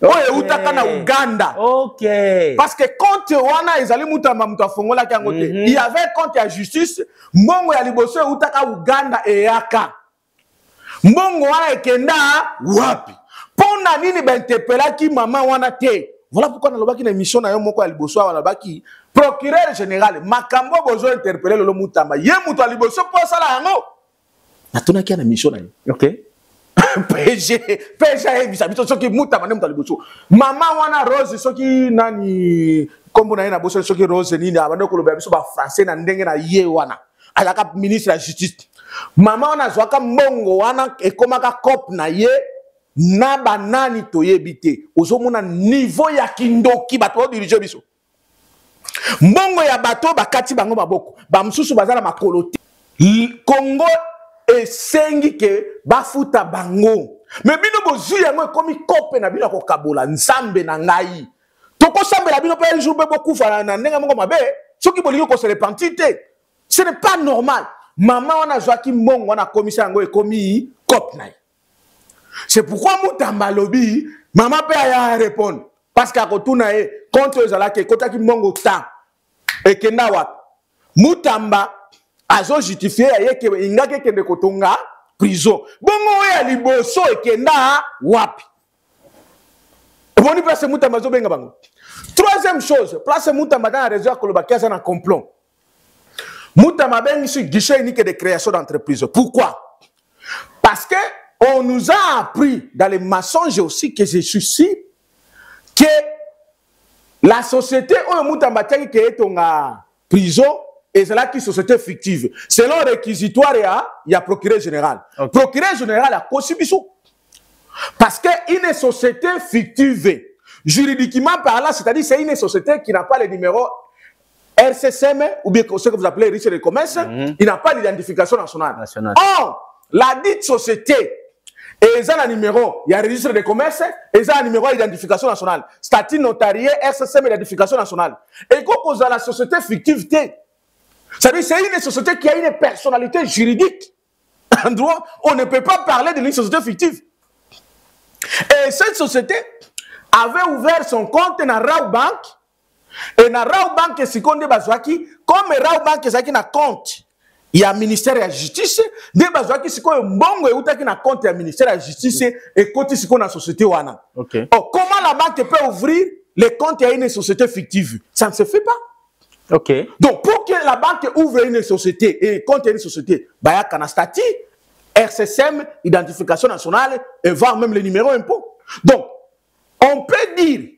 D: Oye utaka na Uganda.
C: Ok.
D: Parce que quand wana ezali Mutamba mutu afongola ki angote, il y avait compte ya justice, mbongo ya liboso utaka Uganda eyaka. Mbongo wana ekenda wapi? Pona nini ba interpella ki mama wana te? Voilà pourquoi na lobaki na mission na yo moko ya liboso wana baki procureur général makambo bozo interpeller le Mutamba. Ye mutu ya liboso po sala yango. Natuna ki na mission na yo.
C: Ok.
D: PG bisabito soki Mutamba ne mutu liboso. Mama wana Rose soki nani kombo na ina boso soki Rose nini abande ko loba biso ba français na ndenge na ye wana. Alaka ministre de la justice. Mama wana zwaka mbongo wana ekomaka cop na ye na banani toyebite. Ozomona niveau ya kindoki bato dirige biso. Mbongo ya bato bakati bango maboko. Ba msusu bazala makolo te. Congo esengi ke bafuta bango. Mais bino bozu yango ekomi kope na bino ko kabola nzambe na ngai. Toko sambela bino pe jour be beaucoup fala na ndenga moko mabe. Soki bolingo ko se repentir te. Ce n'est pas normal. Maman wana zwaki mbongo wana komisa yango ekomi kope na. C'est pourquoi Mutamba lobi maman pe aya répondre parce qu'à kotuna e contre ezala ke kotaki mbongo ta ekenda wapi. Mutamba azo justifier ayeke ingake kende kotonga prison. Bongo ya liboso ekenda wapi. Boni place Mutamba zo benga bango. Troisième chose, place Mutamba dans la région koloba kiasa na complot. Mutamba bengi sur guichet unique de création d'entreprise. Pourquoi? Parce que on nous a appris dans les mensonges aussi que je suis sûr que la société oyo mutamba tiaki ke etonga prison ezalaki société fictive selon réquisitoire ya procureur général. Okay. Procureur général a kosi biso parce que une société fictive juridiquement parlant, c'est-à-dire c'est une société qui n'a pas le numéro RCCM ou bien ce que vous appelez registre de commerce, il n'a pas d'identification nationale. Or, la dite société et ça, le numéro, il y a un registre de commerce, et ça, le numéro d'identification nationale. Statut notarié, RCCM, identification nationale. Et quand on a la société fictive, c'est-à-dire c'est une société qui a une personnalité juridique. En droit, on ne peut pas parler d'une société fictive. Et cette société avait ouvert son compte dans Rao Bank, et dans Rao Bank, c'est comme Rao Bank, c'est un compte. Il y a le ministère de la Justice, des bases qui sont bon et où tu as compte du ministère de la Justice et côté si la société wana. Okay. Oh, comment la banque peut ouvrir les comptes à une société fictive? Ça ne se fait pas. Okay. Donc pour que la banque ouvre une société et compte à une société, bah il y a un statut, RCCM, identification nationale et voire même le numéro impôt. Donc on peut dire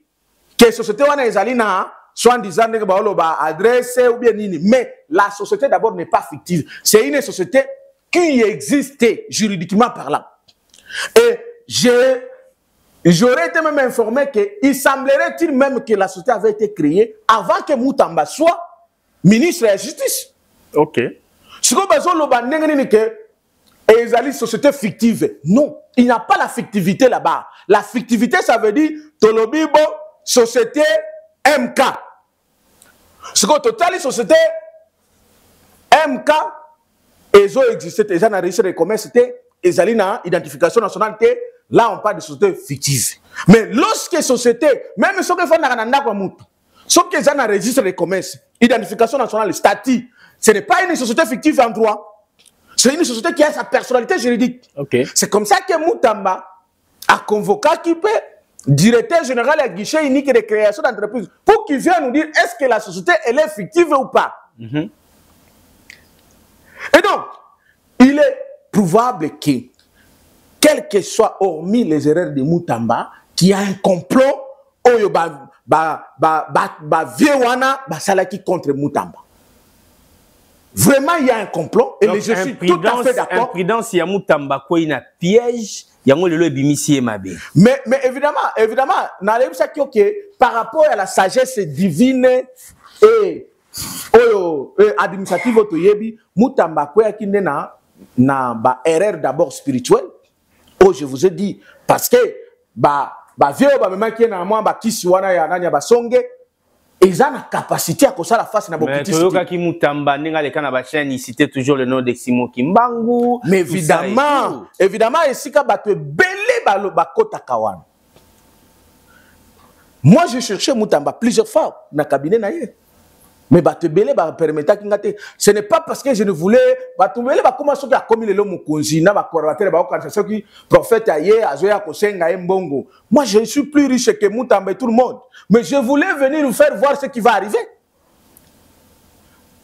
D: que la société wana est allée na soit en disant que adresse ou bien nini, mais la société d'abord n'est pas fictive. C'est une société qui existait juridiquement parlant. Et j'aurais été même informé qu'il semblerait-il même que la société avait été créée avant que Moutamba soit ministre de la Justice. Ok. Ce qu'on besoin que une société fictive. Non, il n'y a pas la fictivité là-bas. La fictivité, ça veut dire Tolobibo, société MK. Ce qu'on total, les sociétés MK, elles ont existé, elles ont enregistré les commerces, elles ont une identification nationale. Là, on parle de société fictive. Mais lorsque société, même si on fait elles ont enregistré les commerces, identification nationale, statut, ce n'est pas une société fictive en droit. C'est une société qui a sa personnalité juridique. Okay. C'est comme ça que Moutamba a convoqué qui peut directeur général à guichet unique de création d'entreprise pour qu'il vienne nous dire est-ce que la société elle est fictive ou pas. Et donc, il est probable que, quel que soit, hormis les erreurs de Moutamba, qu'il y a un complot contre Moutamba. Vraiment, il y a un complot et je suis tout à fait d'accord.
C: Imprudence, il y a Moutamba, quoi, il y a un piège.
D: Mais évidemment, par rapport à la sagesse divine et administrative, Moutamba na erreur d'abord spirituelle. Oh, je vous ai dit, parce que ils ont la capacité à ça la face na
C: mais Toyoka ki Moutamba nenga le kana ba chaîne il citait toujours le nom de Simon Kimbangu.
D: Mais évidemment esika bato belé ba kota kawan. Moi j'ai cherché Moutamba plusieurs fois na cabinet na ye. Mais bato belé ba permettre kingate. Ce n'est pas parce que je ne voulais bato belé ba commencer à commis le lomo konzi na ba coordinateur ba organisation qui prophète aye azoya ko senga mbongo. Moi je suis plus riche que Moutamba et tout le monde. Mais je voulais venir vous faire voir ce qui va arriver.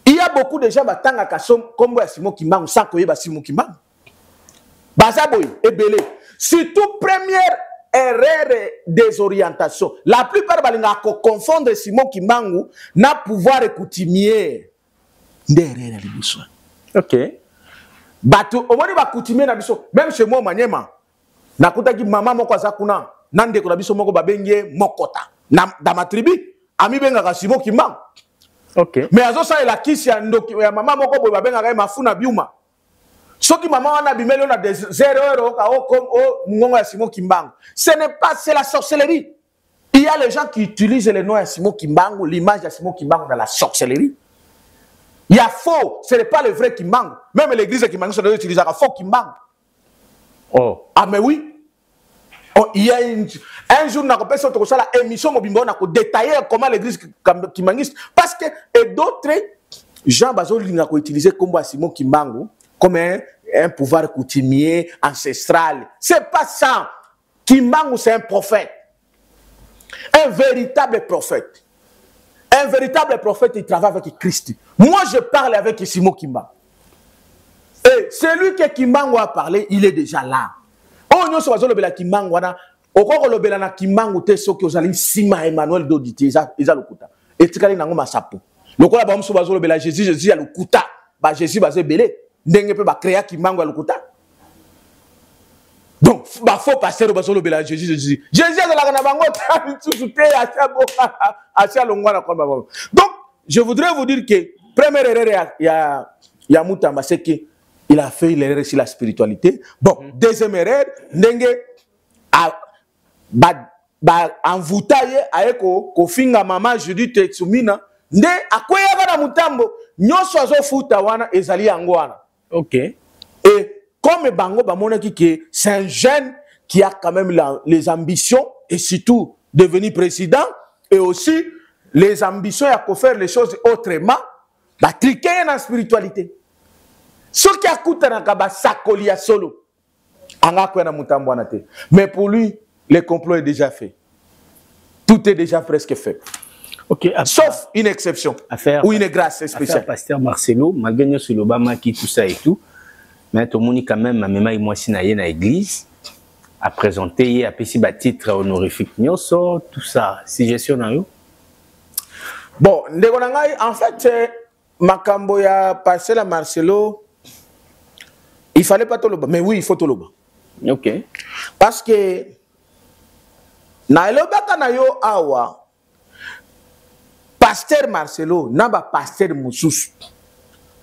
D: Il y a beaucoup de gens qui sont comme Simon Kimbangu, sans qu'il y ait Simon Kimbangu. Bazaboy et Belé. Surtout, première erreur désorientation. La plupart des gens confondent Simon Kimbangu n'a pouvoir coutumier.
C: Ok.
D: Bato, au moins, il va coutumier, même chez moi, Maniema. Nakuta ki maman moko zakuna. Nande ko biso moko babenge mokota. Dans ma tribu, ami benga Simon Kimbangu. Okay. Mais azo ça la kisi ya ndoki ya maman moko boy babenga mafuna biuma. Soki maman wana bimelo na 0 € comme ngongo ya Simon Kimbangu. Ce n'est pas, c'est la sorcellerie. Il y a les gens qui utilisent le nom de Simon Kimbangu, l'image de Simon Kimbangu dans la sorcellerie. Il y a faux, ce n'est pas le vrai Kimbangu. Même l'église de Kimbangu se utilise un faux Kimbangu. Oh. Ah mais oui. Oh, il y a un jour, on a une émission on a détaillé comment l'église Kimbanguiste. Parce que d'autres gens ont utilisé comme Simon Kimbangu comme un pouvoir coutumier, ancestral. C'est pas ça. Kimbangu, c'est un prophète. Un véritable prophète. Un véritable prophète, il travaille avec Christ. Moi, je parle avec Simon Kimbangu. Et celui que Kimbangu a parlé, il est déjà là. Oh, nous sommes le Kimbangu, okoko lobela na kimbangu te soki ozali sima Emmanuel Doditi eza lokuta etikali nango masapo lokola ba muso bazo lobela Jésus ya lokuta ba Jésus bazo belé ndenge pe ba créer kimbangu ya lokuta. Donc ba faux pasteur bazo lobela Jésus azalaka na bango ta tsusu te acha longwa na kwa ba. Donc je voudrais vous dire que première erreur ya Mutamba c'est que il a fait l'erreur sur la spiritualité. Bon, deuxième erreur, ndenge envoûtaye aeko kofinga mama Judith Tsumina nde akweyaka na mutambo nyonso azofuta wana ezali yango wana.
C: OK.
D: Et comme bango bamonaki que c'est un jeune qui a quand même les ambitions et surtout devenir président et aussi les ambitions à faire les choses autrement, ba triquer dans la spiritualité. Ce qui a coûté na sakoli ya solo. Mais pour lui, le complot est déjà fait. Tout est déjà presque fait.
C: Okay,
D: sauf une exception ou une grâce spéciale.
C: Pasteur Marcelo, malgré sur l'Obama qui tout ça et tout, mais tout le monde quand même, même moi si na l'église, a présenté, a payé un titre honorifique, tout ça, si gestion na yo.
D: Bon, en fait, Makambo ya Pasteur Marcelo, il fallait pas tout le bas, mais oui, il faut tout le bas.
C: OK.
D: Parce que na elobaka na yo awa Pasteur Marcelo na ba pasteur mususu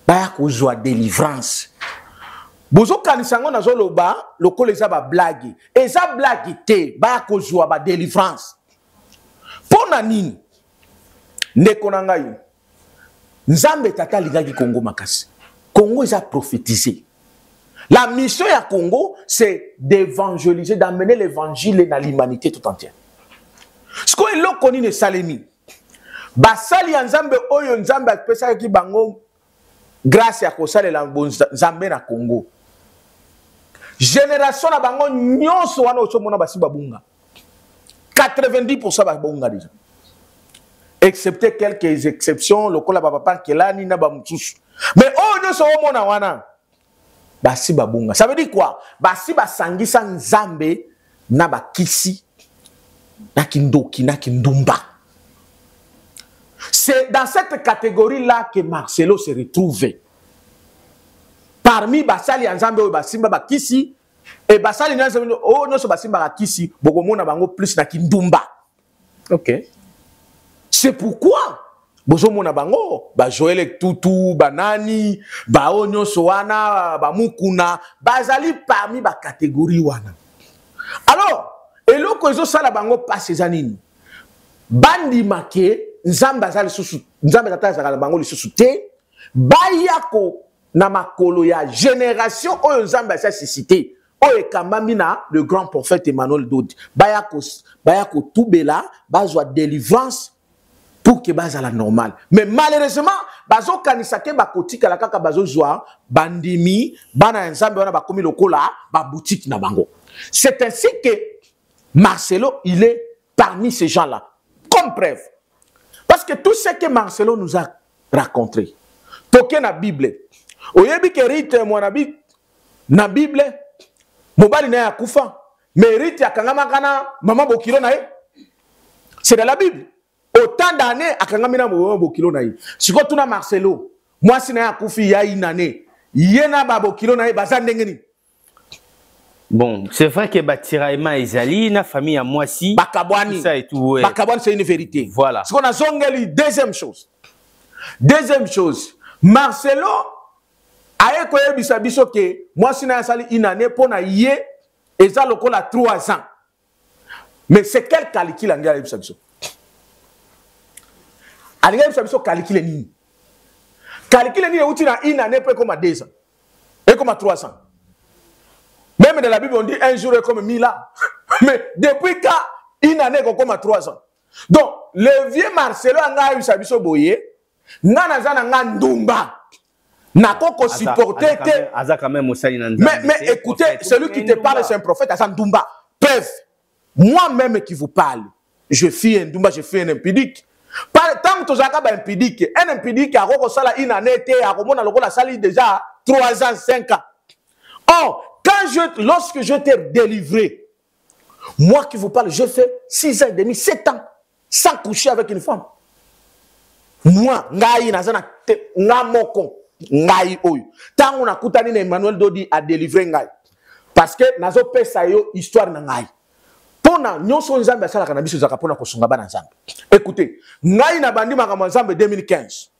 D: ba ko joie délivrance. Bozo kanisango na zo loba lokolo eza ba blague. Eza blague te ba ko joie ba délivrance. Pona nini? Ndeko na ngai. Nzambe tata ligaki Congo makasi. Congo eza prophétisé. La mission à Congo, c'est d'évangéliser, d'amener l'évangile dans l'humanité tout entière. Ce qu'on est connu de Salemi, basali nzambe oyo nzambe pesa ki bango grâce à kosala la nzambe na Congo. Génération na bango nyonso wana osomona basi babunga. 90% babunga déjà. Excepté quelques exceptions, lokola papa kelani na ba mutusu. Mais oh nyonso omona wana basi babunga. Ça veut dire quoi? Basi basangisa nzambe na bakisi na kindoki na kindumba. C'est dans cette catégorie-là que Marcelo se retrouve. Parmi basali nzambe o basimba bakisi et basali nzambe o nyonso basimba bakisi bokomona bango plus na kindumba.
C: OK.
D: C'est pourquoi bozomona bango ba Joël Tutu banani ba onyo soana ba mukuna bazali parmi ba catégorie wana. Alors eloko ezo sala bango passe zanini bandi make nzamba azali susu nzamba tata zakala bango lisusu te bayako na makolo ya génération oyo nzamba sa suscité oyo kambambi na le grand prophète Emmanuel Dodi bayako tubela bazwa délivrance pour que base à la normale. Mais malheureusement, bazo kanisake bakotika la kaka bazo joa bandimi bana nzambe wana bakomi lokola ba boutique na bango. C'est ainsi que Marcelo il est parmi ces gens-là. Comme preuve. Parce que tout ce que Marcelo nous a raconté, toke na Bible. Oyebi ke rite mwanabi na Bible mobali na ya kufa. Mais rite ya kangama kana mama bokilo na ye. C'est dans la Bible. Autant d'années à Kangamina Bokilo naï. Si quand on a Marcelo, moi si n'a koufi ya une année, yena babokilo naï bazan dengeni.
C: Bon, c'est vrai que Batiraima Ezali, na famille à moi si.
D: Bakabwani.
C: Ça et tout. Ouais.
D: Bakabwani c'est une vérité.
C: Voilà.
D: Ce qu'on a zongeli deuxième chose. Deuxième chose, Marcelo a écouté bisabiso que moi si n'a sali une année pour na yé et ça le a 3 ans. Mais c'est quel calcul en gagne bisabiso? Alingam sabiso calculer ni. Calculer ni outil na une année peut comme à 2 ans. Et comme à 3 ans. Même dans la Bible on dit un jour est comme 1000 ans. Mais depuis quand une année comme à 3 ans. Donc le vieux Marcelo anga eu sabiso boye, ngana zana ngandumba. Na koko supporter mais écoutez, celui qui te parle c'est un prophète Hassan Dumba. Bref, moi-même qui vous parle, je fais un Dumba, je fais un impudique. Tant que tu as un impudique a sala une année, a sali déjà 3 ans, 5 ans. Or, lorsque je t'ai délivré, Moi qui vous parle, j'ai fait 6 ans et demi, 7 ans, sans coucher avec une femme. Moi, ngai nazana ngamoko ngai oyo. Tant on a koutani na Emmanuel Dodi a délivré ngai. Parce que nazo pesa yo histoire na ngai. Pona nyonso nzambe asala kana biso zaka pona kosunga bana nzambe. Écoutez, ngai na bandi makambo nzambe 2015.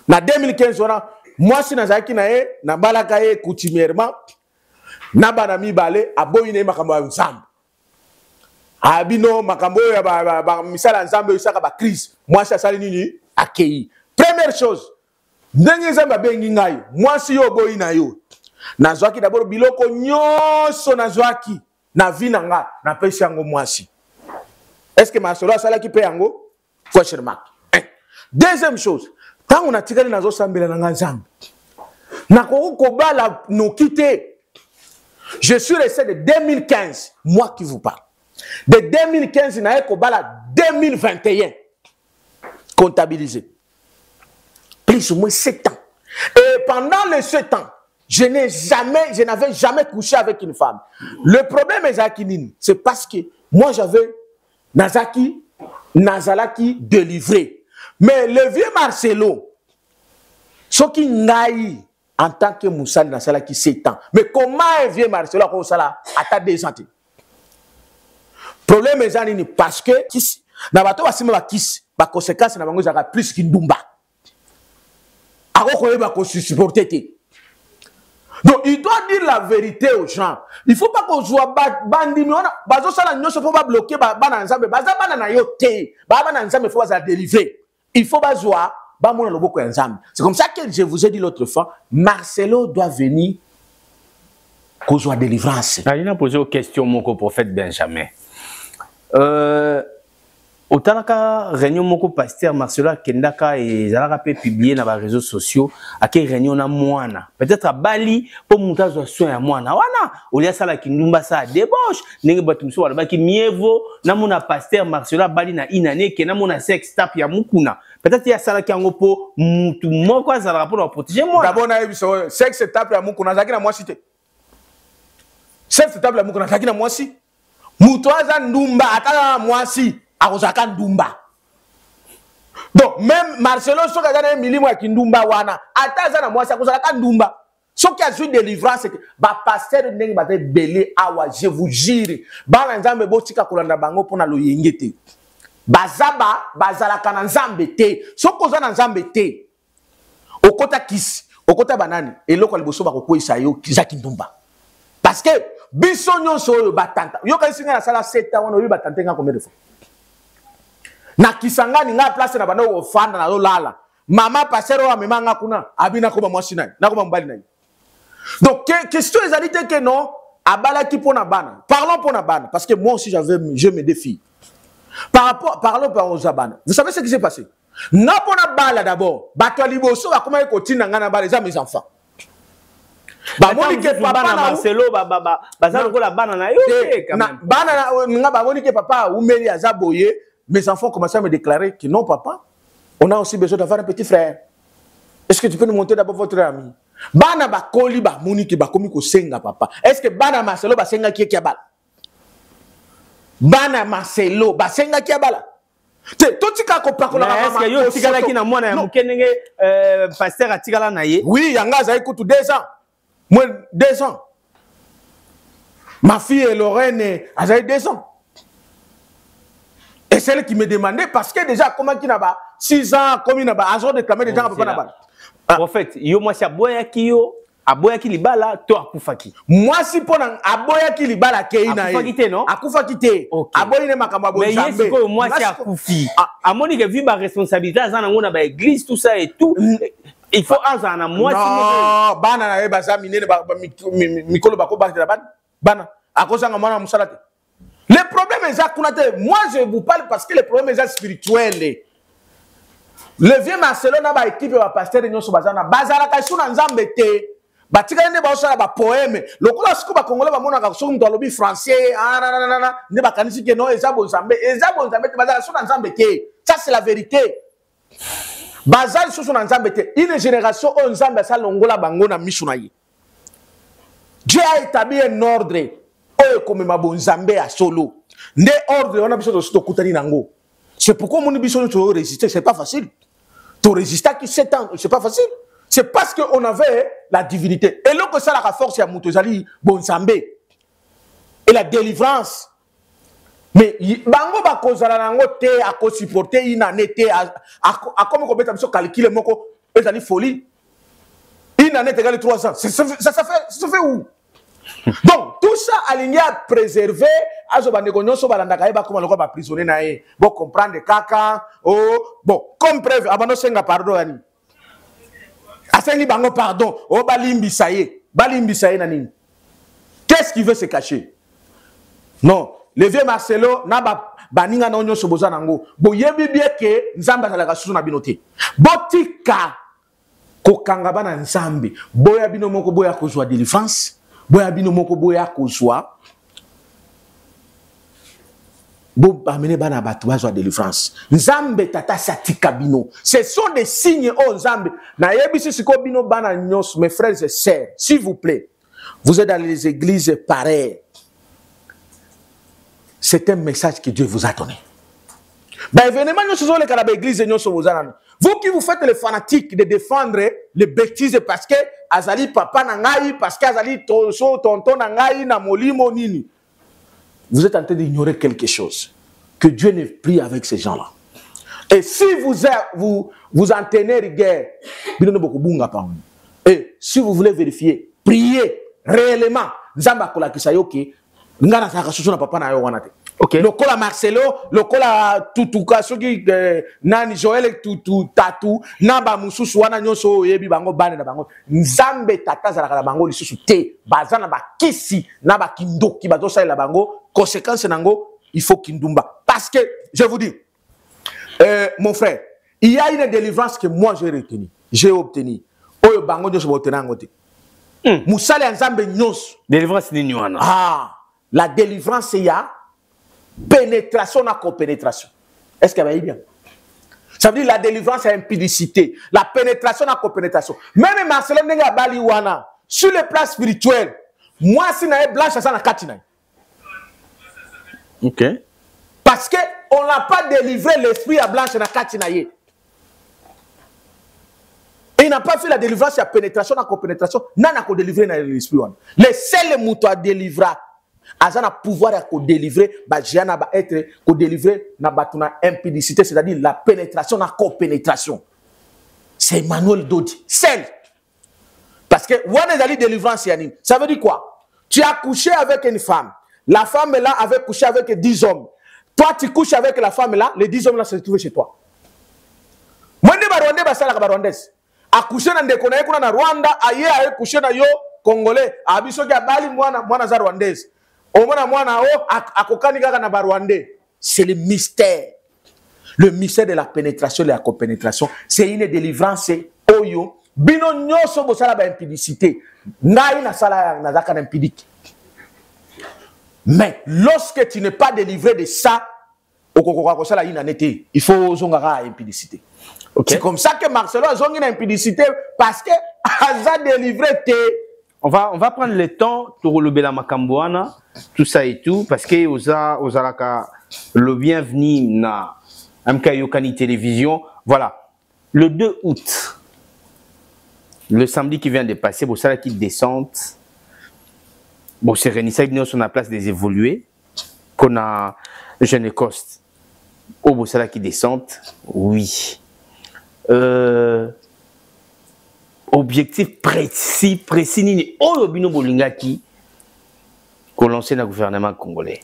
D: Na 2015 wana moi si nazaki na ye na balaka ye coutumièrement na bana mibale aboyi na makambo nzambe. Abino makambo ya ba misala nzambe yosaka ba crise. Moi si asali nini accueilli. Première chose, ndenge nzambe bengi ngai, moi si yo boyi na yo. Nazwaki d'abord biloko nyonso nazwaki na vie na nga na pesi yango mwasi. Est-ce que Marcelo asala ki pe yango? Question mark. Deuxième chose, tant on a tiré nazo sambela na nga nzambe. Na ko bala no kité. Je suis resté de 2015, moi qui vous parle. De 2015 na ko bala 2021. Comptabilisé. Plus ou moins 7 ans. Et pendant les 7 ans, je n'avais jamais couché avec une femme. Le problème c'est parce que moi j'avais Nazalaki délivré. Mais le vieux Marcelo, ce qui n'aille en tant que Moussa Nazalaki 7 ans. Mais comment un vieux Marcelo a fait ça à 2 ans? Le problème est parce que na bato basima ba kiss ba conséquence na bango zaka plus kindumba ako koyeba ko supporter te. Donc il doit dire la vérité aux gens. Il faut pas qu'on soit bandi mais on bazo sala nyonso faut pas bloquer bana nzambe baza bana na yo te bana nzambe faut ba délivrer. Il faut ba joie ba mona loboko nzambe. C'est comme ça que je vous ai dit l'autre fois, Marcelo doit venir qu'on soit délivrance.
C: Il a posé une question mon prophète Benjamin. Autant réunion moko pasteur Marcelo Kendaka et Zalaka peut publier dans les réseaux sociaux à quelle réunion na moana peut-être à Bali pour monter sur soin à moana wana au lieu ça la kindumba ça débauche n'enge batumso wala baki mievo na mona pasteur Marcelo Bali na inane ke na mona sex tap ya mukuna peut-être ya sala ki yango po mutu moko azala pour protéger moi
B: d'abord na biso sex tap ya mukuna zaki na moi cité sex tap ya mukuna zaki na moi si mutu aza ndumba atala moi si akozaka ndumba. Donc même Marcelo soka za na milimo ya kindumba wana ataza na mwasi akozaka ndumba. Soki azui délivrance ba pasteur ndenge ba te belé awa je vous jure ba nzambe botika kolanda bango pona loyenge te. Bazaba bazalaka na nzambe te. Soko za na nzambe te. Okota kisi, okota banani eloko liboso ba kokwisa yo za kindumba. Parce que biso nyonso yo batanta. Yo kansinga na sala 7 ans wana yo batanta nga combien de fois? Na kisangani nga place na bana ofanda na lala mama pasero wa memanga kuna abina ko ba mwasi nai na ko ba mbali nai. Donc question ezali te que non abala ki pona bana parlons pona bana parce que moi aussi je me défie parlons par aux abana. Vous savez ce qui s'est passé na pona bala d'abord bato liboso ba comment ko tina ngana bala za mes enfants ba moni ke papa na
C: Marcelo bazalo ko la bana na yo quand même
B: bana nga ba moni ke papa umeli azaboye. Mes enfants commençaient à me déclarer que non, papa, on a aussi besoin d'avoir un petit frère. Est-ce que tu peux nous montrer d'abord votre ami? Bana ba koli ba muni ki ba komi ko senga papa. Est-ce que bana Marcelo ba senga ki abala? Bana Marcelo ba senga ki abala? Te to tika ko pakola ba
C: est-ce que yo tikala ki na mwana ya mukendenge pasteur atikala na ye?
B: Oui, yanga za ikutu 2 ans. Moi 2 ans. Ma fille Lorraine a 2 ans. Et celle qui me demandait, parce que déjà, comment il y a 6 ans, comme il y a agent de clamer des gens à papa.
C: Prophète, yo moi si aboya ki yo, aboya ki libala, to akufaki.
B: Moi si pona aboya ki libala ke ina e.
C: Akufaki te non?
B: Akufaki te. Aboya ne makamba bo
C: nzambe. Mais yesko moi si akufi. Amoni que vu ba responsabilité za na ngona ba église tout ça et tout. Il faut azana moi si
B: non, bana na e baza minene ba mikolo ba ko ba bana. Akosa ngana musala te. Le problème est ça, moi je vous parle parce que le problème est ça spirituel. Le vieux Marcelo n'a pas équipe va pasteur de sur bazana bazala ka suna nzambe te batika ne ba osala ba poème lokola siko ba congolais ba mona ka so mto alobi français ne ba kanisi ke no ezabo nzambe te bazala suna nzambe te. Ça c'est la vérité. Bazal suna nzambe te. Une génération on nzambe sa longola bango na mishuna yi. Dieu a établi un ordre. Comme ma bon Zambé à solo.
D: Nde ordre on a besoin de se kutani nango. C'est pourquoi mon ambition de résister, c'est pas facile. Tu résister qui 7 ans, c'est pas facile. C'est parce qu'on avait la divinité. Et là que ça la force à Moutozali Bonsambe. Et la délivrance. Mais bango ba kozala nango te à ko supporter une année te à comme on mettre sur calculer moko ezali folie. Une année égale 3 ans. Ça fait où? Donc tout ça aligné à préserver azo bandegonyo so balanda kaeba comme le prisonnier naé. Bon comprendre kaka oh bon comme preuve abano senga pardon ani. Asengi bango pardon oh balimbi saye nani. Qu'est-ce qui veut se cacher? Non, le vieux Marcelo na baninga na onyo soboza nango. Boyebi bien que nzamba zalaka susu na binote. Botika kokanga bana nzambe. Boya bino moko boya kozwa délivrance. Boya bino moko boya kozwa. Bo amene bana batu bazwa délivrance. Nzambe tata satika bino. Ce sont des signes oh nzambe. Na yebisi siko bino bana nyos mes frères et sœurs, s'il vous plaît. Vous êtes dans les églises pareilles. C'est un message que Dieu vous a donné. Vous qui vous faites les fanatiques de défendre les bêtises parce que Azali papa nangai, parce que Azali tonton nangai na molimo nini. Vous êtes en train d'ignorer quelque chose. Que Dieu n'est plus avec ces gens-là. Et si vous en tenez rigueur, et si vous voulez vérifier, priez réellement. Ok. Le cola Marcelo, le cola Tutuka, soki nani Joël Tutu Tatu, naba mususu wana nyoso yebi bango bane na bango. Nzambe tata za la bango lisusu te, bazana ba kisi naba kindoki bazosa la bango. Conséquence nango, il faut kindumba. Parce que je vous dis, mon frère, il y a une délivrance que moi j'ai obtenue. Oyo bango nyoso botena ngote. Musale nzambe nyos.
C: Délivrance ni nywana.
D: Ah, la délivrance il y a pénétration à copénétration. Est-ce qu'il y a bien? Ça veut dire la délivrance à impudicité, la pénétration à copénétration. Même Marcelo Nenga Baliwana, sur le plan spirituel, moi si nae blanche ça na katina.
C: OK.
D: Parce que on n'a pas délivré l'esprit à blanche na katina ye. Et il n'a pas fait la délivrance à pénétration à copénétration, n'a ko délivrer na l'esprit wana. Les seuls mouto à délivrer Azana pouvoir à délivrer, Bajiana va être délivrer na batuna impudicité, c'est-à-dire la pénétration, la copénétration. C'est Emmanuel Dodi, seul. Parce que Wanezali délivrance yanine, ça veut dire quoi? Tu as couché avec une femme, la femme là avait couché avec 10 hommes. Toi tu couches avec la femme là, les 10 hommes là se retrouvent chez toi. Moi ne Rwandais basala Rwandaise. A couché na ndeko na kuna na Rwanda, aye a couché na yo Congolais, abiso ya bali mwana za Rwandaise. C'est le mystère. Le mystère de la pénétration et de la copénétration. C'est une délivrance. Oyo. Bino nyoso bosala ba impudicité. Ngai na sala na zaka na impudique. Mais lorsque tu n'es pas délivré de ça, il faut zongara impudicité. Okay. C'est comme ça que Marcelo a zongi na impudicité parce que a délivré te.
C: On va prendre le temps pour relever la Makamboana, tout ça et tout, parce que Ozalaka, le bienvenu na MK Yokani Télévision. Voilà. Le 2 août, le samedi qui vient de passer, bon, ça qui descend. Bon, c'est Renissa qui sur la place des évolués, qu'on a Jeune Coste. Oh, bon, ça qui descend. Oui. Objectif précis, ni Olobino Bolingaki qu'on lance dans le gouvernement congolais.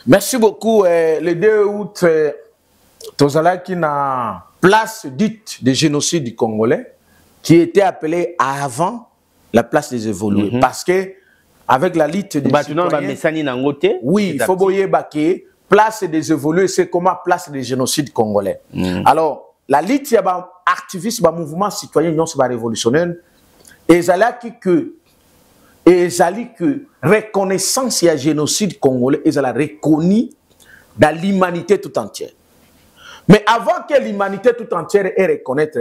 D: Merci beaucoup. Le 2 août, Tozala qui na place dite de génocide du Congolais, qui était appelée avant la place des évolués. Parce que avec la lutte des
C: citoyens,
D: oui, il faut boyer baké, place des évolués, c'est comment place des génocides congolais. Alors, la lutte, il y a activiste, mouvement citoyen, non, c'est révolutionnaire. Et que reconnaissance il y a génocide congolais, et ça reconnu dans l'humanité tout entière. Mais avant que l'humanité tout entière ait reconnaître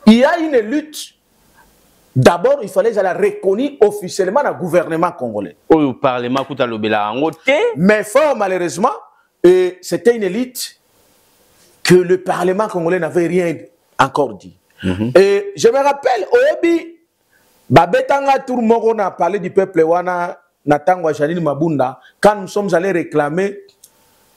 D: il y a une lutte D'abord, il fallait la reconnaître officiellement dans le gouvernement congolais.
C: Au Parlement,
D: mais fort malheureusement, c'était une élite que le Parlement congolais n'avait rien encore dit. Et je me rappelle, Oyebi, Babetanga tout le monde a parlé du peuple Wana, Natangwa Janine Mabunda, quand nous sommes allés réclamer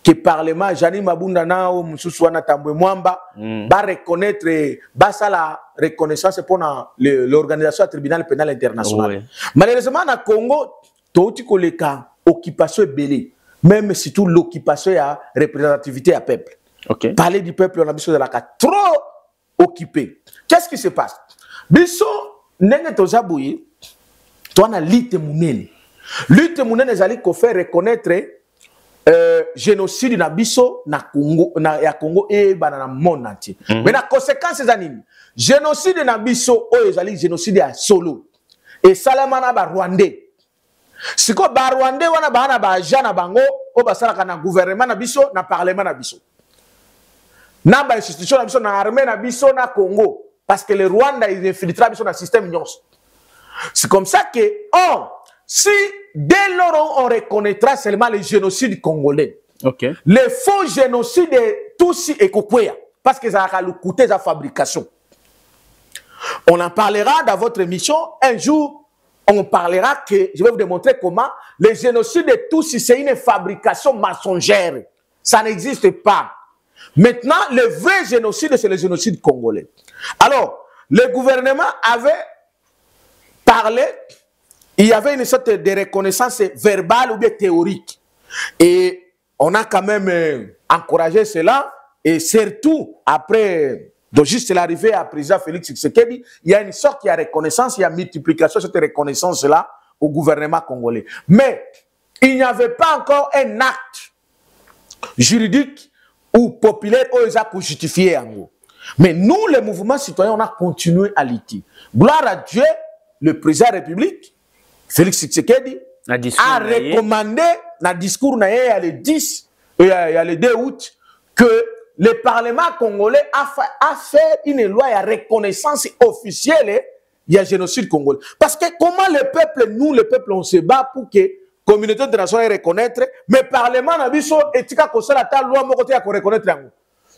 D: que le Parlement, Janine Mabunda, Nao, Moussouana Tambwe Mwamba, va reconnaître, va ça la reconnaissance pour l'organisation du tribunal pénal international. Oui. Malheureusement, dans le Congo, tout le cas, occupation est belée, même si tout l'occupation a représentativité à peuple. Okay. Parler du peuple, on a besoin de la carte trop occupé. Qu'est-ce qui se passe? Biso, nenge tozabouye, toi na lutte mounene. Lutte mounene zali ko faire reconnaître génocide na biso na Congo, ya Congo et na monde entier. Mais la conséquence c'est anime. Génocide na biso o zali génocide à solo. Et salamana ba Rwandais. Siko ba Rwandais wana ba na ba jana bango o basala na gouvernement na biso na parlement na biso. Na ba institution na biso na armée na biso na Congo parce que le Rwanda il infiltre biso na système nyons. C'est comme ça que si dès lors on reconnaîtra seulement le génocide congolais. Okay. Le faux génocide est aussi écoqué parce que ça a coûté sa fabrication. On en parlera dans votre émission un jour. On parlera que je vais vous démontrer comment le génocide de Tutsi c'est une fabrication mensongère. Ça n'existe pas. Maintenant, le vrai génocide, c'est le génocide congolais. Alors, le gouvernement avait parlé, il y avait une sorte de reconnaissance verbale ou bien théorique. Et on a quand même encouragé cela. Et surtout, après, donc juste l'arrivée à président Félix Tshisekedi, il y a une sorte de reconnaissance, il y a multiplication de cette reconnaissance-là au gouvernement congolais. Mais il n'y avait pas encore un acte juridique ou populaire pour justifier en gros. Mais nous, les mouvements citoyens, on a continué à lutter. Gloire à Dieu, le président de la République, Félix Tshisekedi, a recommandé dans le discours le 10 et le 2 août que le Parlement congolais a fait une loi de reconnaissance officielle il y a génocide congolais. Parce que comment le peuple, nous, le peuple, on se bat pour que la communauté internationale reconnaître, mais le Parlement n'a pas reconnaître.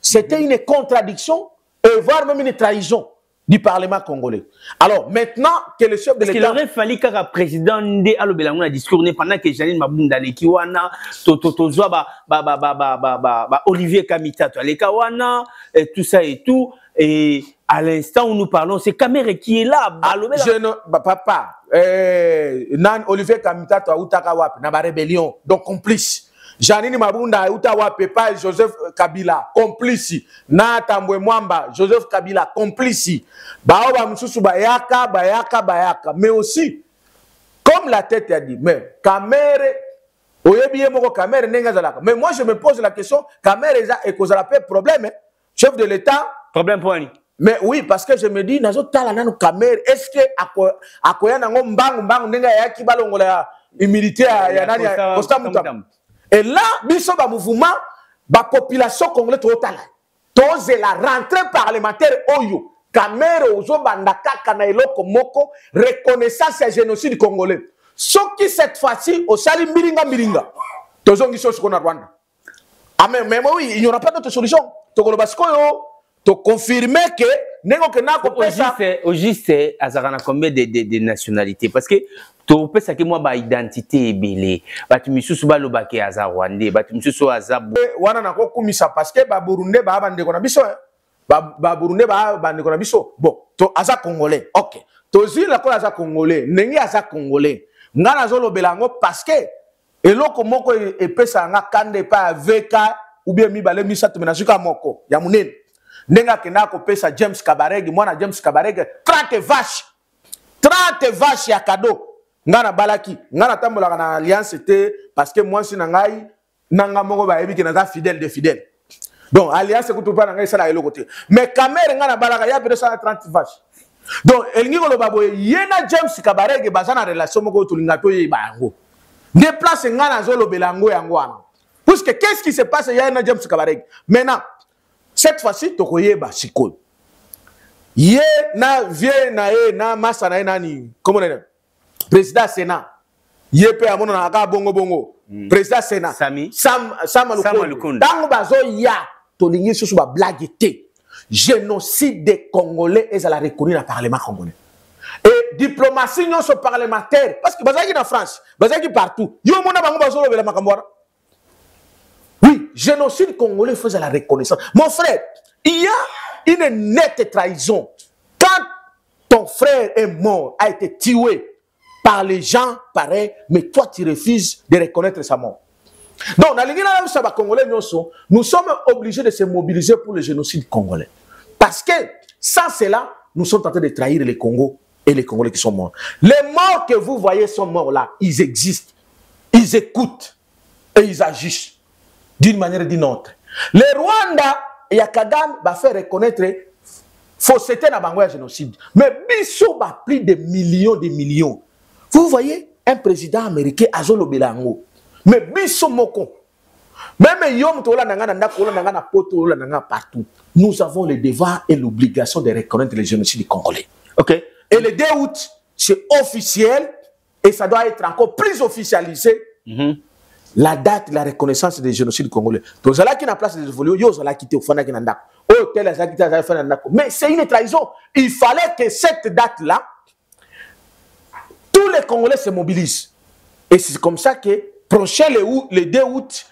D: C'était une contradiction et voire même une trahison du Parlement congolais. Alors maintenant que le chef de l'État...
C: Il aurait fallu qu'un président de Alobelango a discours pendant que Janine Mabunda Lekiwana, Olivier Kamita, Alekawana, tout ça et tout. Et à l'instant où nous parlons, c'est Kamere qui est là.
D: Papa, Olivier Kamita, na ba rébellion, donc complice. Janine Mabunda, Papa, Joseph Kabila, complice. Na Tambwe Mwamba, Joseph Kabila, complice. Baoba Msusu Bayaka. Mais aussi, comme la tête a dit, mais Kamere, mais moi je me pose la question, Kamere est cause la paix problème, chef de l'État.
C: Problème pour lui.
D: Mais oui, parce que je me dis, est-ce que et là, biso ba mouvement, ba population congolaise totale. Toze la rentrée parlementaire oyo, Kamere ozo bandaka kana eloko moko, reconnaissance et génocide congolais. Ce qui cette fois-ci au sali miringa. Tozongi so na Rwanda. Ah mais oui, il n'y aura pas d'autre solution. Tokolobasko yo, to confirmer que nengo ke na ko pesa.
C: Au juste azarana combien de nationalités parce que to pesa ke moi ba identité ebele batu misusu ba lobake aza Rwandais batu misusu aza
D: wana na ko kumisa parce que ba Burundais ba bande ko na biso ba Burundais ba bande ko na biso bon to aza congolais OK to zila ko aza congolais nengi aza congolais ngana zo lobelango parce que eloko moko epesa nga kande pa veka ou bien mi bale mi satu menasuka moko ya munene ndenga kenda ko pesa James Kabarege mwana James Kabarege 30 vaches ya cadeau ngana balaki ngana tambola na alliance c'était parce que moi si nangai nanga moko ba yebi ke na fidèle de fidèle donc alliance ko tupa nangai sala elo côté mais Kamere ngana balaka ya pe 30 vaches donc elingi ko loba yena James Kabarege bazana relation moko tulinga to ye bango déplace ngana zo lobelango yango wana parce que qu'est-ce qui se passe yena James Kabarege maintenant cette fois-ci tokoyeba sikoyo Ye na vie na e na masa na e nani. Comment on dit? Président Sénat. Ye pe amono na ka bongo bongo. Président Sénat. Sam Lukonde. Tango bazo ya tolingi susu ba blague te. Génocide des Congolais et à la reconnu dans le Parlement congolais. Et diplomatie non sur parlementaire parce que bazaki en France, bazaki partout. Yo mona bango bazo le makambora. Oui, génocide congolais faisait la reconnaissance. Mon frère, il y a une nette trahison. Quand ton frère est mort, a été tué par les gens pareils, mais toi tu refuses de reconnaître sa mort. Donc, nous sommes obligés de se mobiliser pour le génocide congolais. Parce que sans cela, nous sommes en train de trahir les Congos et les Congolais qui sont morts. Les morts que vous voyez sont morts là, ils existent, ils écoutent et ils agissent d'une manière ou d'une autre. Le Rwanda et Kagame va faire reconnaître fausseté dans le génocide. Mais Bissou va plus de millions. Vous voyez un président américain Azolo Belango. Mais Bissou Moko. Même Yom Tola Nangana Poto Nanga partout. Nous avons le devoir et l'obligation de reconnaître le génocide congolais. Ok. Et le 2 août, c'est officiel et ça doit être encore plus officialisé. La date de la reconnaissance du génocide congolais. Donc, ça qui est en place des évolutions, yo ça quitté au Fana qui n'a mais c'est une trahison. Il fallait que cette date-là, tous les Congolais se mobilisent. Et c'est comme ça que prochain le 2 août,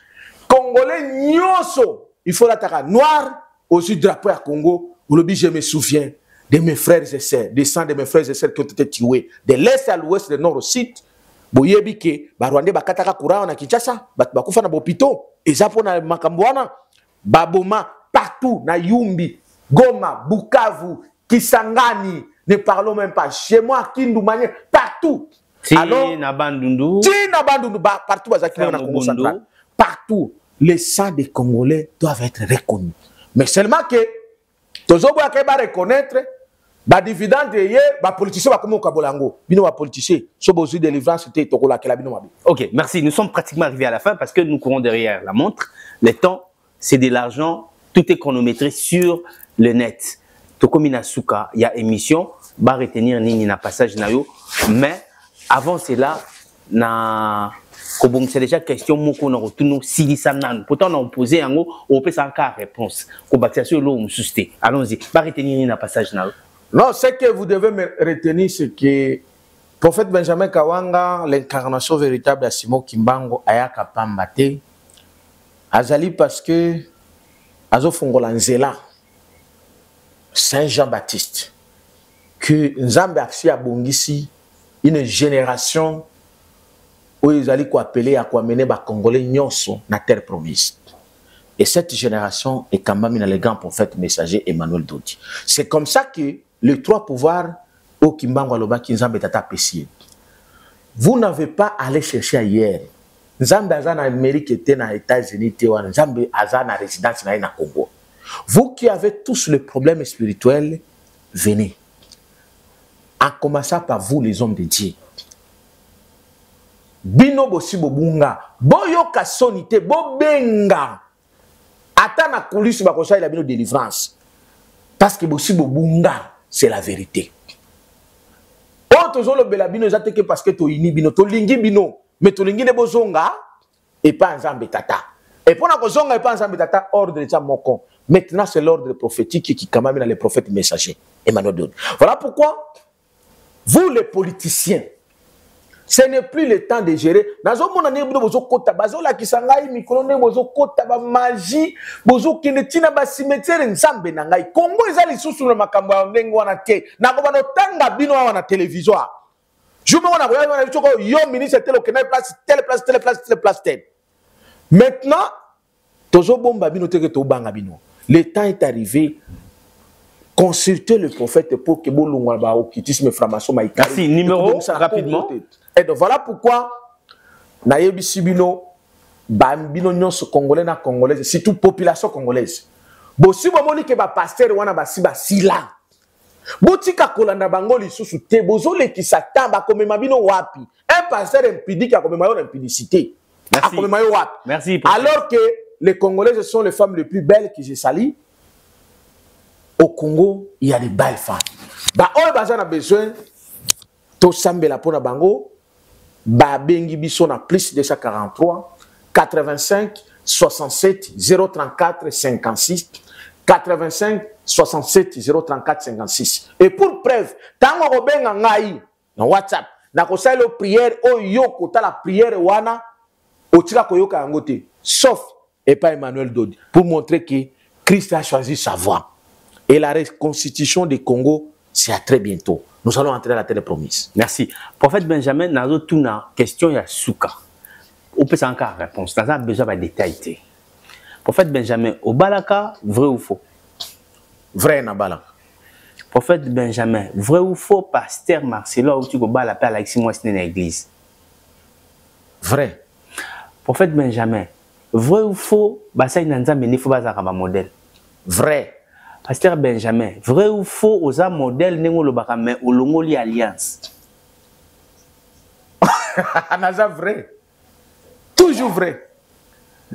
D: Congolais nyonso, il faut l'attaquer noir au-dessus du drapeau à Congo. Je me souviens de mes frères et sœurs, des sangs de mes frères et sœurs qui ont été tués de l'est à l'ouest, du nord au sud. Boyebi ke Barwande bakataka courant na Kinshasa, bakufa na bopito, ezapo na Makambwana, Baboma partout na Yumbi, Goma, Bukavu, Kisangani, ne parlons même pas chez moi, Kindoumanie, partout. Alors, partout, partout, les sangs des Congolais doivent être reconnus. Mais seulement que, tous les gens qui reconnaître, les dividendes, les politiciens, les politiciens, les délivrance,
C: ok, merci. Nous sommes pratiquement arrivés à la fin parce que nous courons derrière la montre. Le temps, c'est de l'argent, tout est chronométré sur le net. Tokomina Souka, il y a émission, va retenir Nini na passage nayo, mais avant cela, c'est déjà question moko na retourno silisa nan. Pourtant on a posé en haut, on peut sans cas réponse. Allons-y, va retenir Nini na passage nayo.
D: Non, ce que vous devez me retenir, c'est que prophète Benjamin Kawanga, l'incarnation véritable de Simon Kimbango, ayaka pambate, azali parce que azo fongola nzela Saint Jean-Baptiste, que Nzambe a bongisi une génération où ils allaient appeler à quoi mener les Congolais nyonso na terre promise. Et cette génération est quand même le grand prophète messager Emmanuel Dodi. C'est comme ça que les trois pouvoirs au Kimbango Aloba qui Nzambe tata pessier. Vous n'avez pas à aller chercher ailleurs. Nzambe azana Amérique était dans les États-Unis, Nzambe azana résidence na Congo. Vous qui avez tous les problèmes spirituels, venez. En commençant par vous, les hommes de Dieu. Bino bosi bobunga, boyo kasonite, bobenga. Ata na kulisi bakosa la bino délivrance. Parce que bosi bobunga, c'est la vérité. Oh, tozolo bela bino zateke parce que to ini bino, to lingi bino, mais to lingi ne bozonga et pas Nzambe tata. Et pour la kozonga et pas Nzambe tata, ordre de mokon. Maintenant, c'est l'ordre prophétique qui quand même les prophètes messagers. Emmanuel Dodi. Voilà pourquoi, vous les politiciens, ce n'est plus le temps de gérer. Dans un monde, maintenant, le temps est arrivé. Consultez le prophète pour que
C: merci, numéro rapidement.
D: Et donc voilà pourquoi Nayebi Sibino, Bambino Nyonso Congolais na Congolaise, surtout population congolaise. Bosi bomoni ke ba pasteur wana basiba sila. Botika kolanda bangoli susu te bozo le kisata ba komema bino wapi. Un pasteur impudique a komema yo impudicité.
C: Merci.
D: Alors que les Congolaises sont les femmes les plus belles que j'ai salies. au Congo, il y a des belles femmes. Bah, on a besoin de sambela pour bango. Bah, bengi biso na plus 243 85 67 034 56 85 67 034 56. Et pour preuve, tango robenga ngai na WhatsApp, na kosala prière o yoko ta la prière wana otika koyoka yangote, sauf et pas Emmanuel Dodi, pour montrer que Christ a choisi sa voie. Et la reconstitution du Congo, c'est à très bientôt. Nous allons entrer dans la terre promise.
C: Merci. Prophète Benjamin, dans une question, il y a Souka. On peut encore réponse. Dans un besoin de détails. Prophète Benjamin, au Balaka, vrai ou faux?
D: Vrai na Balaka.
C: Prophète Benjamin, vrai ou faux, pasteur Marcelo, où tu vas l'appeler Alexis Moisne dans l'église?
D: Vrai.
C: Prophète Benjamin, vrai ou faux, Bassa Inanza il faut pas un modèle?
D: Vrai.
C: Pasteur Benjamin, vrai ou faux, aux modèle n'est le baramé au Longoli Alliance?
D: Naza vrai. Toujours vrai.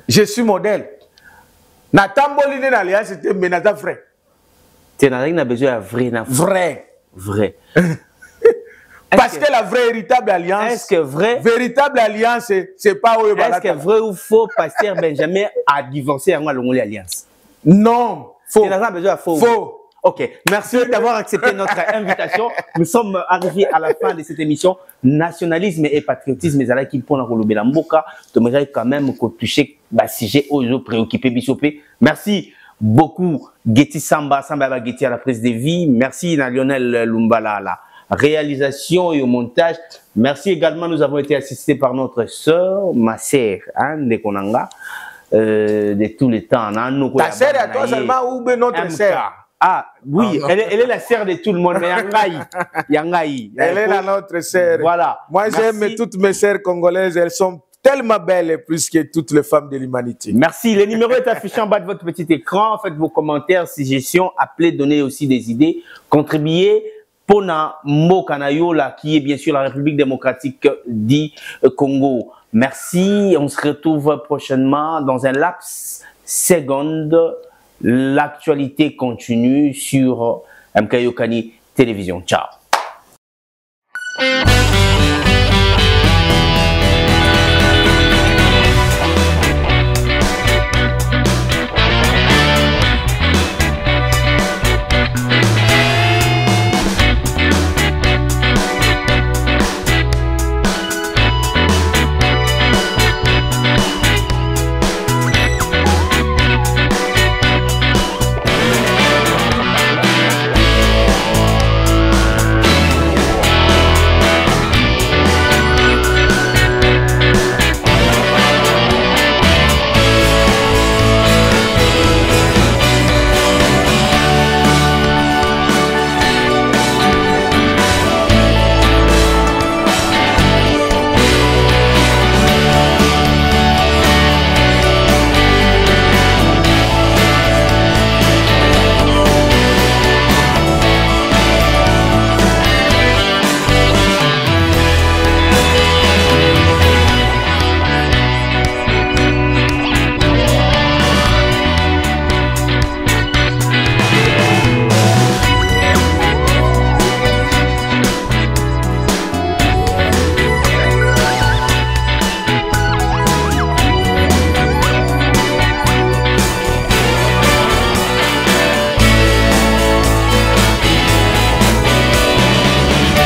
D: Je suis modèle. Natamboli n'est l'alliance, c'était mais Naza vrai.
C: Tu n'as besoin de vrai.
D: Vrai.
C: Vrai.
D: Parce que la vraie véritable alliance.
C: Est-ce que vrai?
D: Véritable alliance, c'est pas où.
C: Est-ce que vrai ou faux, pasteur Benjamin a divorcé avec Longoli Alliance?
D: Non. Faux.
C: Tu n'as besoin de faux.
D: Faux.
C: Ok, merci d'avoir accepté notre invitation. Nous sommes arrivés à la fin de cette émission. Nationalisme et patriotisme, mais à qui pour la Colombie Mboka, tu m'aimerais quand même que toucher le sujet aux préoccupés Bissopé. Merci beaucoup, Getty Samba Getty à la prise de vie. Merci à Lionel Lumbala à la réalisation et au montage. Merci également, nous avons été assistés par notre sœur, ma sœur, de Konanga, de tous les temps.
D: Ta sœur à toi seulement ou notre sœur?
C: Ah, oui, elle est la sœur de tout le monde, mais Yangaï.
D: Elle est la notre sœur.
C: Voilà.
D: Moi, j'aime toutes mes sœurs congolaises. Elles sont tellement belles, plus que toutes les femmes de l'humanité.
C: Merci. Le numéro est affiché en bas de votre petit écran. Faites vos commentaires, suggestions, appelez, donnez aussi des idées. Contribuez pour Mokanayola, qui est bien sûr la République démocratique du Congo. Merci. On se retrouve prochainement dans un laps seconde. L'actualité continue sur MK Yokani Télévision. Ciao.